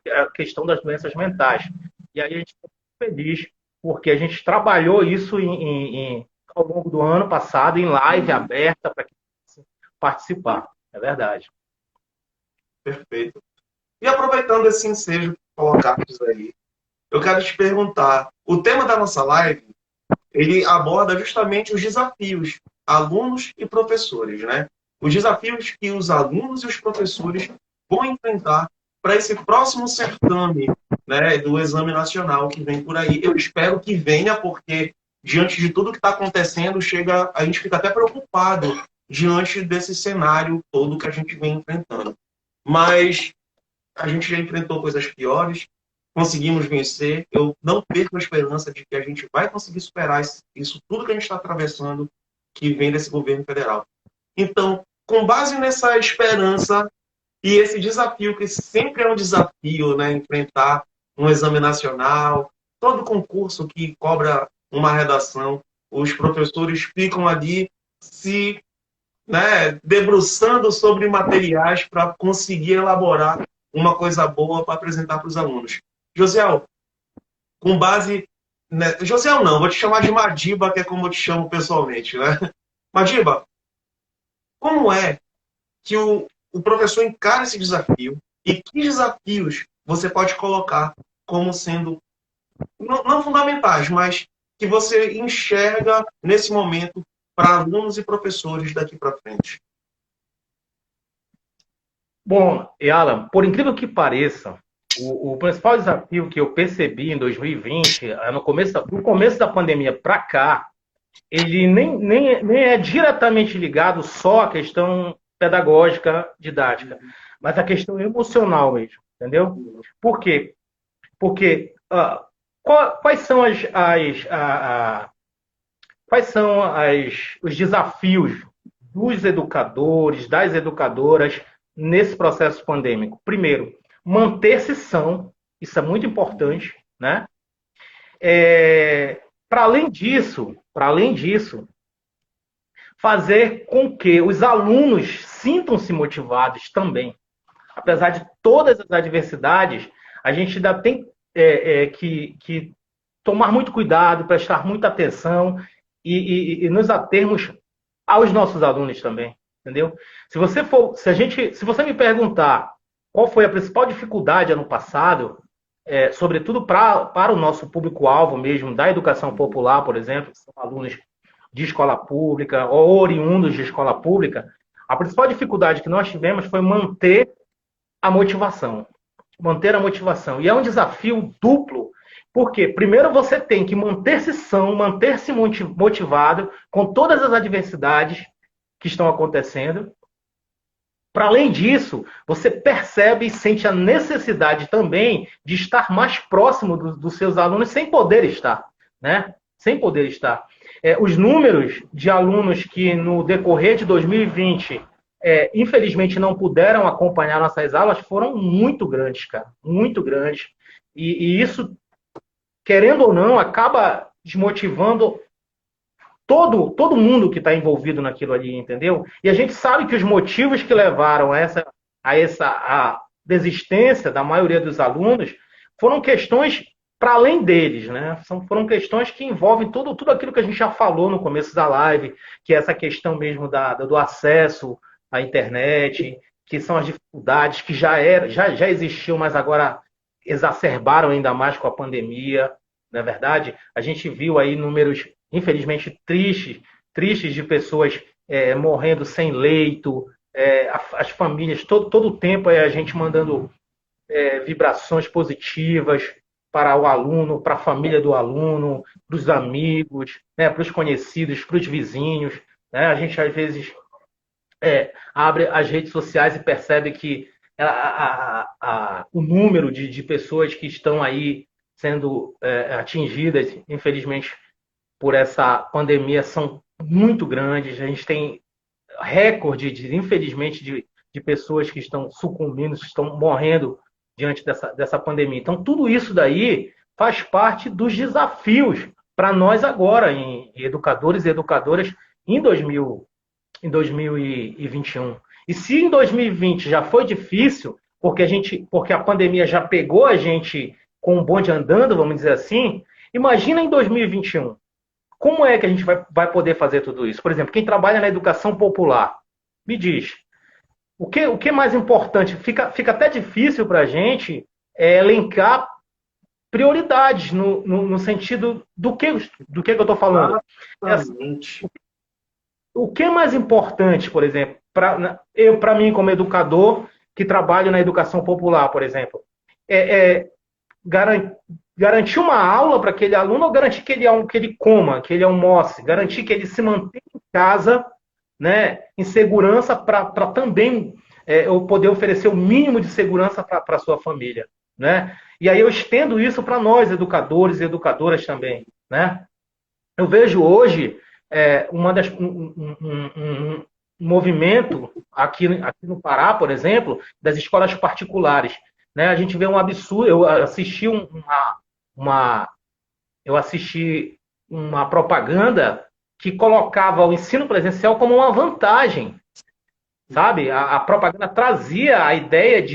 a questão das doenças mentais. E aí a gente ficou muito feliz, porque a gente trabalhou isso ao longo do ano passado, em live aberta, para quem participar. É verdade. Perfeito. E aproveitando esse ensejo que colocaste aí, eu quero te perguntar, o tema da nossa live, ele aborda justamente os desafios, alunos e professores, né? Os desafios que os alunos e os professores vão enfrentar para esse próximo certame, né, do Exame Nacional que vem por aí. Eu espero que venha, porque diante de tudo que está acontecendo, a gente fica até preocupado diante desse cenário todo que a gente vem enfrentando. Mas a gente já enfrentou coisas piores, conseguimos vencer. Eu não perco a esperança de que a gente vai conseguir superar isso tudo que a gente está atravessando, que vem desse governo federal. Então, com base nessa esperança e esse desafio, que sempre é um desafio, né, enfrentar um exame nacional, todo concurso que cobra uma redação, os professores ficam ali se, né, debruçando sobre materiais para conseguir elaborar uma coisa boa para apresentar para os alunos. Josiel, com base... Né, Josiel não, vou te chamar de Madiba, que é como eu te chamo pessoalmente, né? Madiba, como é que o professor encara esse desafio e que desafios você pode colocar como sendo, não fundamentais, mas que você enxerga nesse momento para alunos e professores daqui para frente? Bom, Alan, por incrível que pareça, o principal desafio que eu percebi em 2020, do começo da pandemia para cá, ele nem é diretamente ligado só à questão pedagógica, didática, mas à questão emocional mesmo, entendeu? Por quê? Porque quais são os desafios dos educadores, das educadoras nesse processo pandêmico? Primeiro, manter-se são, isso é muito importante, né? Para além disso, fazer com que os alunos sintam-se motivados também. Apesar de todas as adversidades, a gente ainda tem que tomar muito cuidado, prestar muita atenção e nos atermos aos nossos alunos também, entendeu? Se você me perguntar qual foi a principal dificuldade ano passado, sobretudo para o nosso público-alvo mesmo, da educação popular, por exemplo, que são alunos de escola pública ou oriundos de escola pública, a principal dificuldade que nós tivemos foi manter a motivação. Manter a motivação. E é um desafio duplo, porque primeiro você tem que manter-se são, manter-se motivado com todas as adversidades que estão acontecendo. Para além disso, você percebe e sente a necessidade também de estar mais próximo dos seus alunos sem poder estar, né? Sem poder estar. Os números de alunos que no decorrer de 2020, infelizmente, não puderam acompanhar nossas aulas foram muito grandes, cara. Muito grandes. E isso, querendo ou não, acaba desmotivando todo mundo que está envolvido naquilo ali, entendeu? E a gente sabe que os motivos que levaram a desistência da maioria dos alunos foram questões para além deles, né? Foram questões que envolvem tudo aquilo que a gente já falou no começo da live, que é essa questão mesmo do acesso à internet, que são as dificuldades que já existiam, mas agora exacerbaram ainda mais com a pandemia, não é verdade? A gente viu aí números, infelizmente, tristes de pessoas morrendo sem leito, as famílias, todo o tempo a gente mandando vibrações positivas para o aluno, para a família do aluno, para os amigos, né, para os conhecidos, para os vizinhos. Né? A gente, às vezes, abre as redes sociais e percebe que o número de pessoas que estão aí sendo atingidas, infelizmente, por essa pandemia são muito grandes. A gente tem recorde, infelizmente, de pessoas que estão sucumbindo, estão morrendo diante dessa pandemia. Então, tudo isso daí faz parte dos desafios para nós agora, em educadores e educadoras, em 2021. E se em 2020 já foi difícil, porque a pandemia já pegou a gente com o bonde andando, vamos dizer assim, imagina em 2021. Como é que a gente vai poder fazer tudo isso? Por exemplo, quem trabalha na educação popular, me diz, o que é mais importante? Fica até difícil para a gente elencar prioridades no sentido do que eu estou falando. Exatamente. O que é mais importante, por exemplo, para mim como educador que trabalho na educação popular, por exemplo, é garantir uma aula para aquele aluno ou garantir que ele coma, que ele almoce, garantir que ele se mantenha em casa, né, em segurança para também eu poder oferecer o mínimo de segurança para a sua família, né? E aí eu estendo isso para nós, educadores e educadoras também, né? Eu vejo hoje um movimento aqui no Pará, por exemplo, das escolas particulares. Né? A gente vê um absurdo. Eu assisti uma propaganda que colocava o ensino presencial como uma vantagem. Sabe? A propaganda trazia a ideia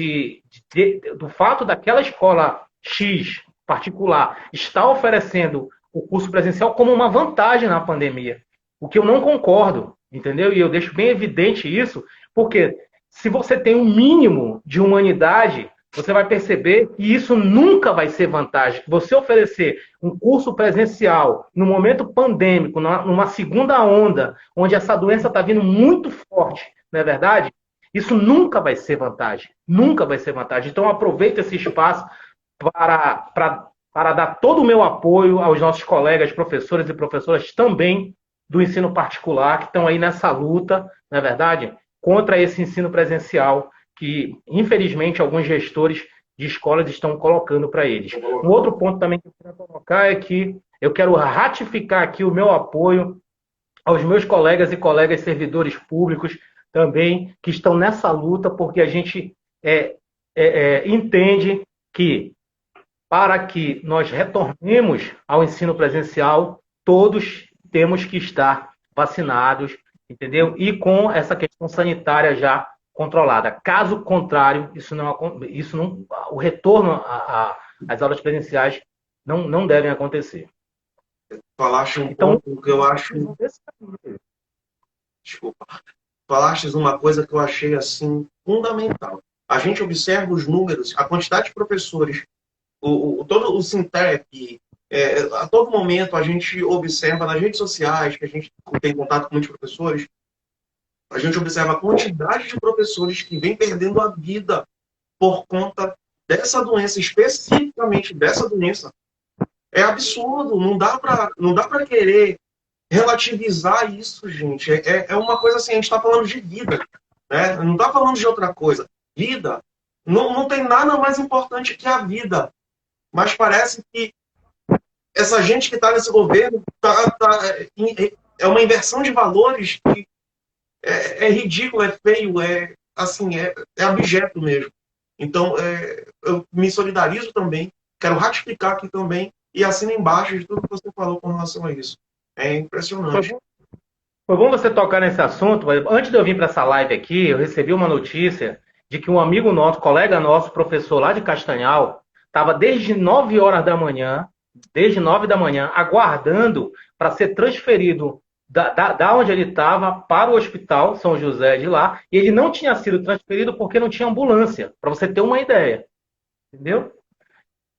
do fato daquela escola X particular estar oferecendo o curso presencial como uma vantagem na pandemia. O que eu não concordo, entendeu? E eu deixo bem evidente isso, porque se você tem um mínimo de humanidade, você vai perceber que isso nunca vai ser vantagem. Você oferecer um curso presencial no momento pandêmico, numa segunda onda, onde essa doença está vindo muito forte, não é verdade? Isso nunca vai ser vantagem. Nunca vai ser vantagem. Então, aproveito esse espaço para dar todo o meu apoio aos nossos colegas, professores e professoras também do ensino particular, que estão aí nessa luta, não é verdade? Contra esse ensino presencial que, infelizmente, alguns gestores de escolas estão colocando para eles. Um outro ponto também que eu quero colocar é que eu quero ratificar aqui o meu apoio aos meus colegas e colegas servidores públicos também que estão nessa luta, porque a gente entende que para que nós retornemos ao ensino presencial, todos temos que estar vacinados, entendeu? E com essa questão sanitária já controlada. Caso contrário, o retorno às aulas presenciais não devem acontecer. Falaste um ponto que eu acho. Desculpa. Falaste uma coisa que eu achei assim fundamental. A gente observa os números, a quantidade de professores, todo o Sintep, a todo momento a gente observa nas redes sociais, que a gente tem contato com muitos professores, a gente observa a quantidade de professores que vem perdendo a vida por conta dessa doença, especificamente dessa doença. É absurdo, não dá para querer relativizar isso, gente. É uma coisa assim, a gente está falando de vida, né? Não está falando de outra coisa. Vida, não tem nada mais importante que a vida. Mas parece que essa gente que está nesse governo é uma inversão de valores que é ridículo, é feio, é abjeto mesmo. Então, eu me solidarizo também, quero ratificar aqui também e assino embaixo de tudo que você falou com relação a isso. É impressionante. Foi bom você tocar nesse assunto. Mas antes de eu vir para essa live aqui, eu recebi uma notícia de que um amigo nosso, colega nosso, professor lá de Castanhal, estava desde 9 horas da manhã, desde 9 da manhã, aguardando para ser transferido da onde ele estava para o hospital São José de lá, e ele não tinha sido transferido porque não tinha ambulância, para você ter uma ideia, entendeu?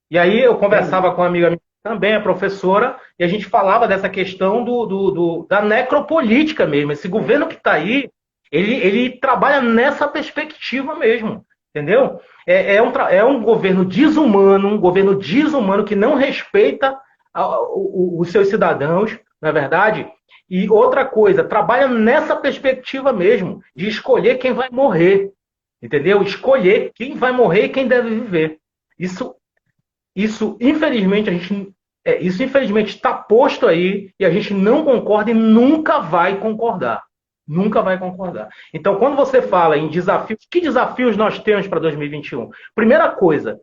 E aí eu conversava com uma amiga minha também, a professora, e a gente falava dessa questão da necropolítica mesmo. Esse governo que está aí, ele trabalha nessa perspectiva mesmo, entendeu? É um governo desumano que não respeita os seus cidadãos, na é verdade. E outra coisa, trabalha nessa perspectiva mesmo, de escolher quem vai morrer, entendeu? Escolher quem vai morrer e quem deve viver. Isso infelizmente, isso infelizmente está posto aí e a gente não concorda e nunca vai concordar. Nunca vai concordar. Então, quando você fala em desafios, que desafios nós temos para 2021? Primeira coisa,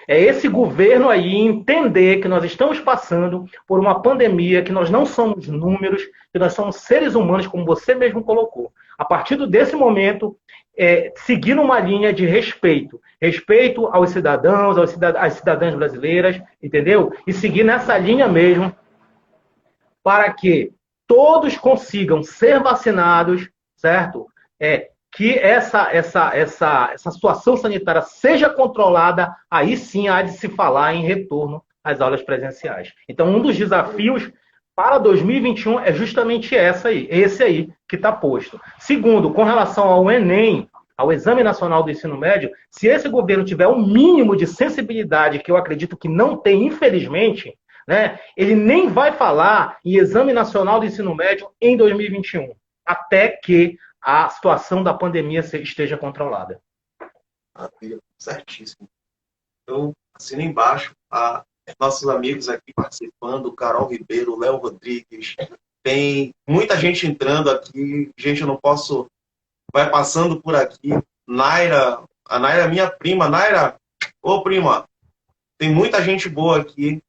é esse governo aí entender que nós estamos passando por uma pandemia, que nós não somos números, que nós somos seres humanos, como você mesmo colocou. A partir desse momento, seguir uma linha de respeito. Respeito aos cidadãos, às cidadãs brasileiras, entendeu? E seguir nessa linha mesmo para que todos consigam ser vacinados, certo? Que essa situação sanitária seja controlada, aí sim há de se falar em retorno às aulas presenciais. Então, um dos desafios para 2021 é justamente esse aí que está posto. Segundo, com relação ao Enem, ao Exame Nacional do Ensino Médio, se esse governo tiver um mínimo de sensibilidade, que eu acredito que não tem, infelizmente, né, ele nem vai falar em Exame Nacional do Ensino Médio em 2021, até que a situação da pandemia esteja controlada. Certíssimo. Eu assino embaixo nossos amigos aqui participando, Carol Ribeiro, Léo Rodrigues, tem muita gente entrando aqui, gente, eu não posso, vai passando por aqui, Naira, a Naira é minha prima, Naira, ô prima, tem muita gente boa aqui,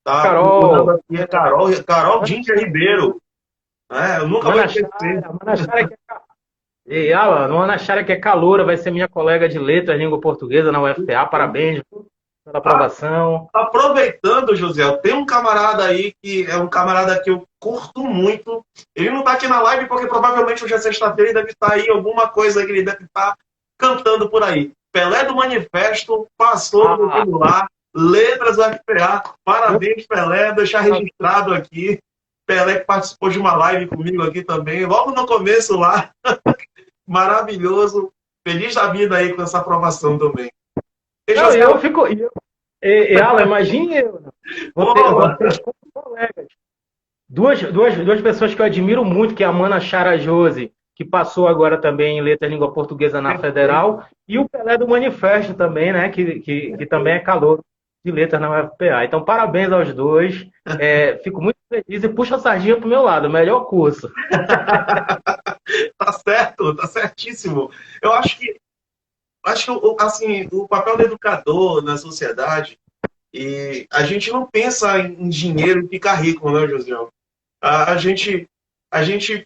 tá? Carol, aqui Carol Dindia Ribeiro, eu nunca vou esquecer. E Alan, Ana Chara, que é caloura, vai ser minha colega de letras, língua portuguesa na UFPA, parabéns pela aprovação. Aproveitando, José, tem um camarada aí que é um camarada que eu curto muito. Ele não está aqui na live porque provavelmente hoje é sexta-feira e deve estar aí alguma coisa que ele deve estar cantando por aí. Pelé do Manifesto, passou no vestibular, letras UFPA. Parabéns, Pelé, deixar registrado aqui. Pelé que participou de uma live comigo aqui também, logo no começo lá. Maravilhoso. Feliz da vida aí com essa aprovação também. Não, eu fico... Alan, imagine eu. Vou ter colegas. Duas pessoas que eu admiro muito, que é a Mana Chara Jose, que passou agora também em Letras Língua Portuguesa na Federal, e o Pelé do Manifesto também, né? Que também é calor de letras na UFPA. Então, parabéns aos dois. Fico muito feliz e puxa a sardinha pro meu lado, melhor curso. Tá certo, tá certíssimo. Eu acho que assim, o papel do educador na sociedade, e a gente não pensa em dinheiro e ficar rico, né, José? A gente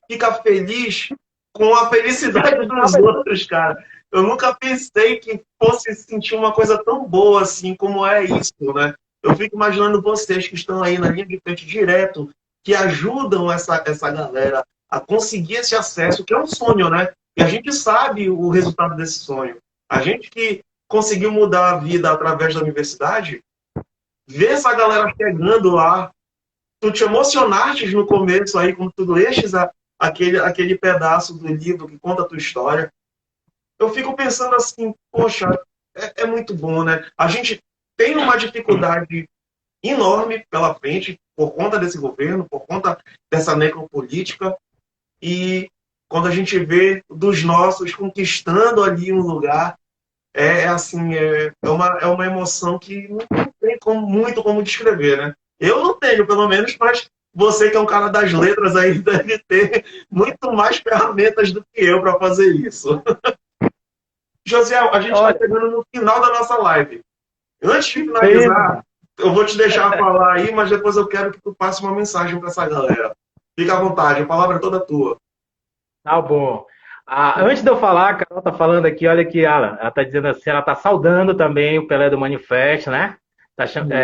fica feliz com a felicidade dos outros, cara. Eu nunca pensei que fosse sentir uma coisa tão boa assim como é isso, né? Eu fico imaginando vocês que estão aí na linha de frente direto, que ajudam essa galera a conseguir esse acesso, que é um sonho, né? E a gente sabe o resultado desse sonho. A gente que conseguiu mudar a vida através da universidade, ver essa galera chegando lá, tu te emocionaste no começo aí, quando tu leste aquele pedaço do livro que conta a tua história. Eu fico pensando assim, poxa, é muito bom, né? A gente tem uma dificuldade enorme pela frente por conta desse governo, por conta dessa necropolítica, e quando a gente vê dos nossos conquistando ali um lugar, assim, é uma emoção que não tem muito como descrever, né? Eu não tenho, pelo menos, mas você que é um cara das letras aí deve ter muito mais ferramentas do que eu para fazer isso. José, a gente está chegando no final da nossa live. Antes de finalizar, Eu vou te deixar falar aí, mas depois eu quero que tu passe uma mensagem para essa galera. Fica à vontade, a palavra é toda tua. Tá bom. Antes de eu falar, a Carol tá falando aqui, olha aqui, ela tá dizendo assim, ela tá saudando também o Pelé do Manifesto, né?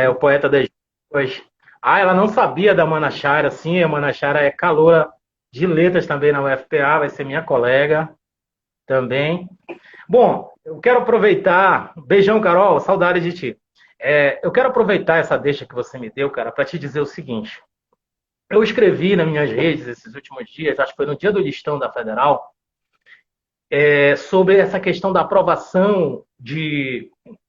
O poeta das ruas. Ela não sabia da Mana Chara, sim, a Mana Chara é caloura de letras também na UFPA, vai ser minha colega também. Bom, eu quero aproveitar, beijão, Carol, saudade de ti. Eu quero aproveitar essa deixa que você me deu, cara, para te dizer o seguinte. Eu escrevi nas minhas redes esses últimos dias, acho que foi no dia do listão da Federal, sobre essa questão da aprovação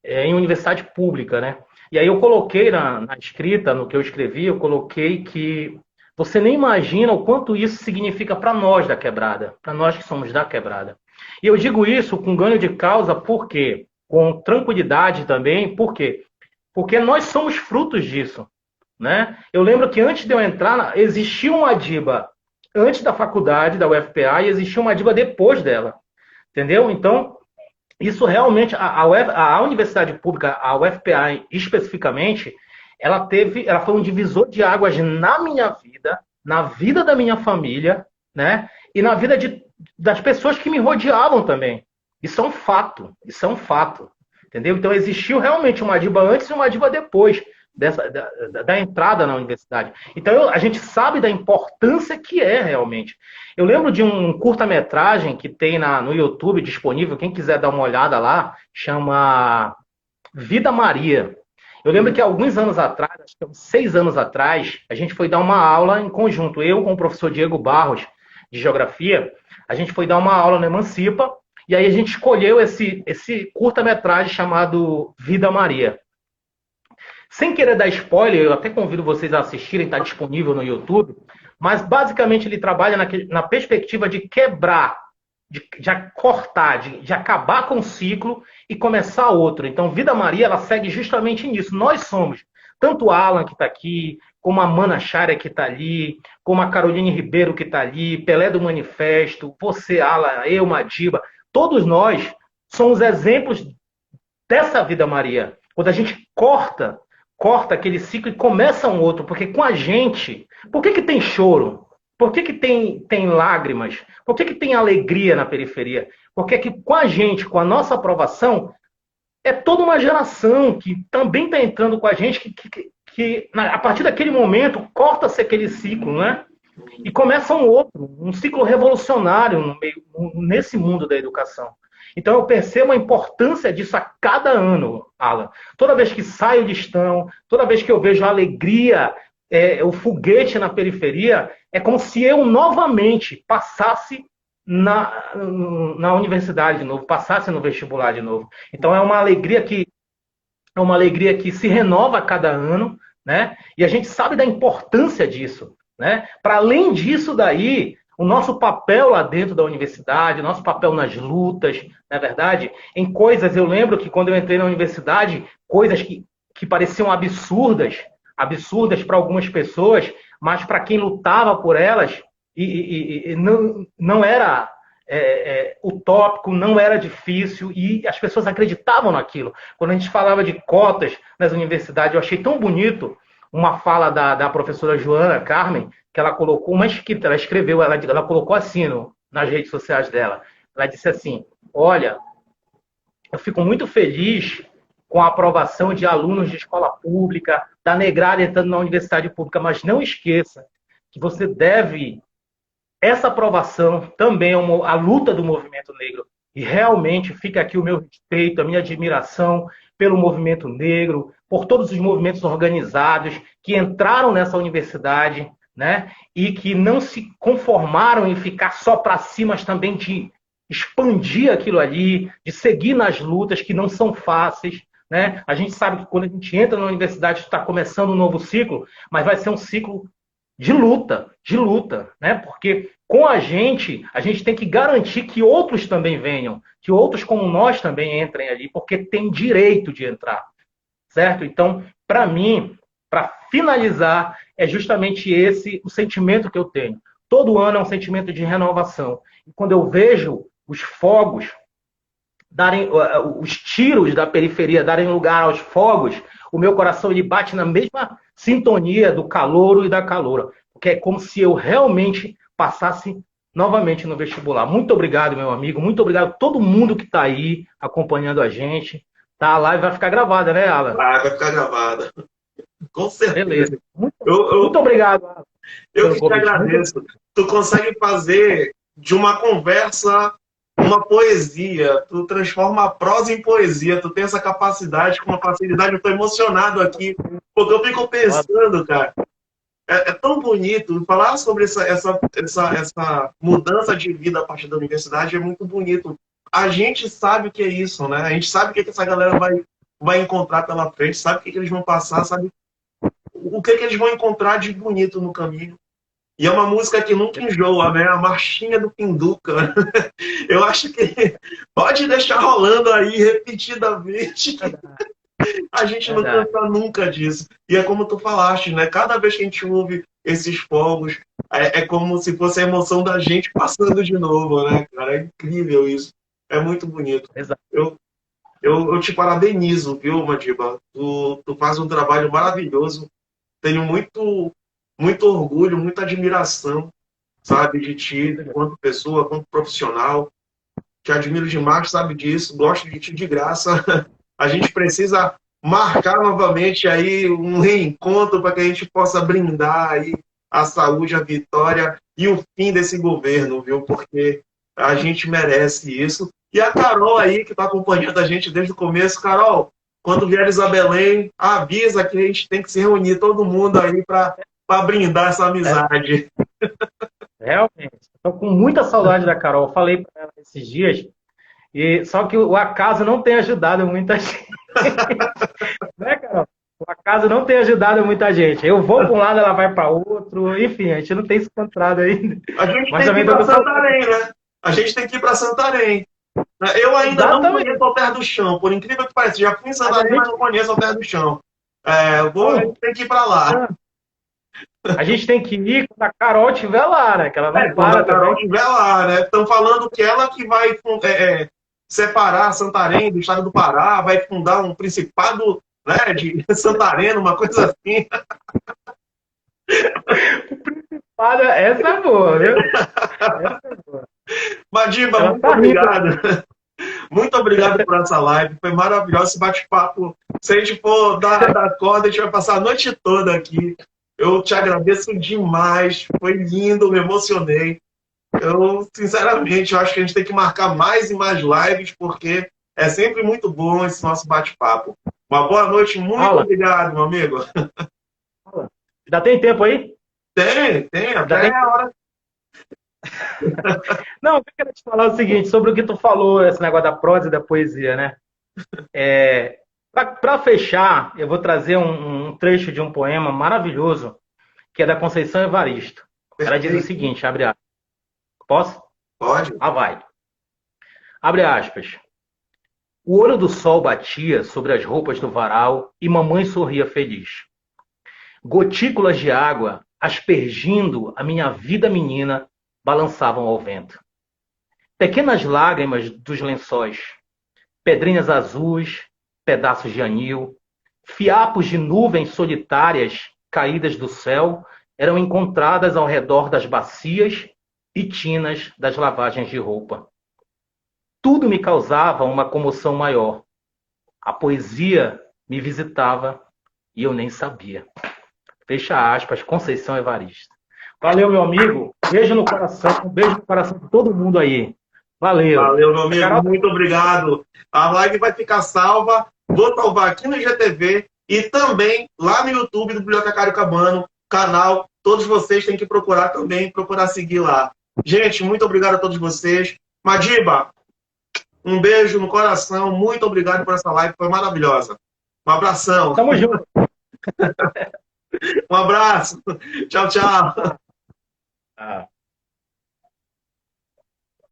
em universidade pública, né? E aí eu coloquei na escrita, no que eu escrevi, eu coloquei que você nem imagina o quanto isso significa para nós da quebrada, para nós que somos da quebrada. E eu digo isso com ganho de causa, por quê? Com tranquilidade também, por quê? Porque nós somos frutos disso, né? Eu lembro que antes de eu entrar, existia uma ADIBA antes da faculdade, da UFPA, e existia uma ADIBA depois dela. Entendeu? Então, isso realmente, a universidade pública, a UFPA especificamente, ela foi um divisor de águas na minha vida, na vida da minha família, né? E na vida das pessoas que me rodeavam também. Isso é um fato, isso é um fato. Entendeu? Então existiu realmente uma ADIBA antes e uma ADIBA depois da entrada na universidade. Então a gente sabe da importância que é realmente. Eu lembro de um curta-metragem que tem no YouTube disponível, quem quiser dar uma olhada lá, chama Vida Maria. Eu lembro que alguns anos atrás, acho que uns 6 anos atrás, a gente foi dar uma aula em conjunto, eu com o professor Diego Barros, de Geografia, a gente foi dar uma aula no Emancipa, e aí a gente escolheu esse curta-metragem chamado Vida Maria. Sem querer dar spoiler, eu até convido vocês a assistirem, está disponível no YouTube, mas basicamente ele trabalha na perspectiva de quebrar, de cortar, de acabar com o ciclo e começar outro. Então, Vida Maria, ela segue justamente nisso. Nós somos, tanto o Alan que está aqui, como a Mana Chara que está ali, como a Caroline Ribeiro que está ali, Pelé do Manifesto, você, Alan, eu, Madiba, todos nós somos exemplos dessa Vida Maria. Quando a gente corta aquele ciclo e começa um outro, porque com a gente, por que tem choro? Por que tem lágrimas? Por que tem alegria na periferia? Porque que com a gente, com a nossa aprovação, é toda uma geração que também está entrando com a gente, que a partir daquele momento corta-se aquele ciclo, né? E começa um outro, um ciclo revolucionário nesse mundo da educação. Então eu percebo a importância disso a cada ano, Alan. Toda vez que saio de listão, toda vez que eu vejo a alegria, o foguete na periferia, é como se eu novamente passasse na universidade de novo, passasse no vestibular de novo. Então é uma alegria que se renova a cada ano, né? E a gente sabe da importância disso, né? Para além disso daí, o nosso papel lá dentro da universidade, o nosso papel nas lutas, na verdade, em coisas, eu lembro que quando eu entrei na universidade, coisas que pareciam absurdas para algumas pessoas, mas para quem lutava por elas, e não era utópico, não era difícil, e as pessoas acreditavam naquilo. Quando a gente falava de cotas nas universidades, eu achei tão bonito uma fala da professora Joana Carmen, que ela colocou uma escrita, ela escreveu, ela colocou assim nas redes sociais dela. Ela disse assim: olha, eu fico muito feliz com a aprovação de alunos de escola pública, da negrada entrando na universidade pública, mas não esqueça que você deve essa aprovação também à luta do movimento negro. E realmente fica aqui o meu respeito, a minha admiração pelo movimento negro, por todos os movimentos organizados que entraram nessa universidade, né? E que não se conformaram em ficar só para cima, mas também de expandir aquilo ali, de seguir nas lutas que não são fáceis, né? A gente sabe que quando a gente entra na universidade está começando um novo ciclo, mas vai ser um ciclo de luta, né? Porque com a gente tem que garantir que outros também venham, que outros como nós também entrem ali, porque tem direito de entrar, certo? Então, para mim, para finalizar, é justamente esse o sentimento que eu tenho. Todo ano é um sentimento de renovação. E quando eu vejo os fogos os tiros da periferia darem lugar aos fogos, o meu coração ele bate na mesma sintonia do calouro e da caloura, porque é como se eu realmente passasse novamente no vestibular. Muito obrigado, meu amigo, muito obrigado a todo mundo que está aí acompanhando a gente. Tá, a live vai ficar gravada, né, Alan? Vai ficar gravada. Com certeza. Beleza. Muito, Eu, muito obrigado, Alan, eu pelo que te convite. Muito agradeço. Tu consegue fazer de uma conversa uma poesia. Tu transforma a prosa em poesia. Tu tem essa capacidade com uma facilidade. Eu estou emocionado aqui, porque eu fico obrigado. pensando, cara. É tão bonito falar sobre essa mudança de vida a partir da universidade. É muito bonito. A gente sabe o que é isso, né? A gente sabe o que, é que essa galera vai encontrar pela frente, sabe o que, é que eles vão passar, sabe o que, é que eles vão encontrar de bonito no caminho. E é uma música que nunca enjoa, né? A marchinha do Pinduca. Eu acho que pode deixar rolando aí repetidamente. A gente não Verdade. cansa nunca disso. E é como tu falaste, né? Cada vez que a gente ouve esses fogos, é como se fosse a emoção da gente passando de novo, né, cara? É incrível isso. É muito bonito. Exato. Eu, eu te parabenizo, viu, Madiba? Tu faz um trabalho maravilhoso. Tenho muito orgulho, muita admiração, sabe, de ti, quanto pessoa, quanto profissional. Te admiro demais, sabe disso. Gosto de ti de graça. A gente precisa marcar novamente aí um reencontro para que a gente possa brindar aí a saúde, a vitória e o fim desse governo, viu? Porque a gente merece isso. E a Carol aí, que está acompanhando a gente desde o começo. Carol, quando vieres a Belém, avisa que a gente tem que se reunir todo mundo aí para brindar essa É, amizade. realmente. Estou com muita saudade da Carol. Eu falei para ela esses dias, e só que o acaso não tem ajudado muita gente. Né, Carol? O acaso não tem ajudado muita gente. Eu vou para um lado, ela vai para outro. Enfim, a gente não tem se encontrado ainda. A gente Mas tem que também ir estou para com saudade. Santarém, né? A gente tem que ir para Santarém. Eu ainda não Exatamente. conheço Alter do Chão, por incrível que pareça. Já fui em Mas a Santarém, mas gente, não conheço Alter do Chão. A não, gente tem que ir para lá. a gente tem que ir quando a Carol estiver lá, né? Que ela não Quando para a Carol também. estiver lá, né? Estão falando que ela que vai separar Santarém do estado do Pará, vai fundar um principado, né, de Santarém, uma coisa assim. Olha, essa é boa, viu? Essa é boa. Madiba, Ela muito tá rindo. obrigado. Muito obrigado por essa live. Foi maravilhoso esse bate-papo. Se a gente for dar corda, a gente vai passar a noite toda aqui. Eu te agradeço demais. Foi lindo, me emocionei. Eu, sinceramente, eu acho que a gente tem que marcar mais e mais lives, porque é sempre muito bom esse nosso bate-papo. Uma boa noite, muito Aula, obrigado, meu amigo. aula. Ainda tem tempo aí? Tem, Ainda até tem a hora. Não, eu quero te falar o seguinte, sobre o que tu falou, esse negócio da prosa e da poesia, né? Para fechar, eu vou trazer um trecho de um poema maravilhoso, que é da Conceição Evaristo. Ela diz o Perfeito. seguinte, abre aspas. Posso? Pode? Ah, vai. Abre aspas. O olho do sol batia sobre as roupas do varal e mamãe sorria feliz. Gotículas de água, aspergindo a minha vida menina, balançavam ao vento. Pequenas lágrimas dos lençóis, pedrinhas azuis, pedaços de anil, fiapos de nuvens solitárias caídas do céu eram encontradas ao redor das bacias e tinas das lavagens de roupa. Tudo me causava uma comoção maior. A poesia me visitava e eu nem sabia. Fecha aspas, Conceição Evaristo. Valeu, meu amigo. Beijo no coração, um beijo no coração de todo mundo aí. Valeu. Valeu, meu A amigo. Carol Muito obrigado. A live vai ficar salva. Vou salvar aqui no GTV e também lá no YouTube do Bibliotecário Cabano, canal. Todos vocês têm que procurar também, procurar seguir lá. Gente, muito obrigado a todos vocês. Madiba, um beijo no coração. Muito obrigado por essa live. Foi maravilhosa. Um abração. tamo junto. Um abraço. Tchau, tchau. Ah.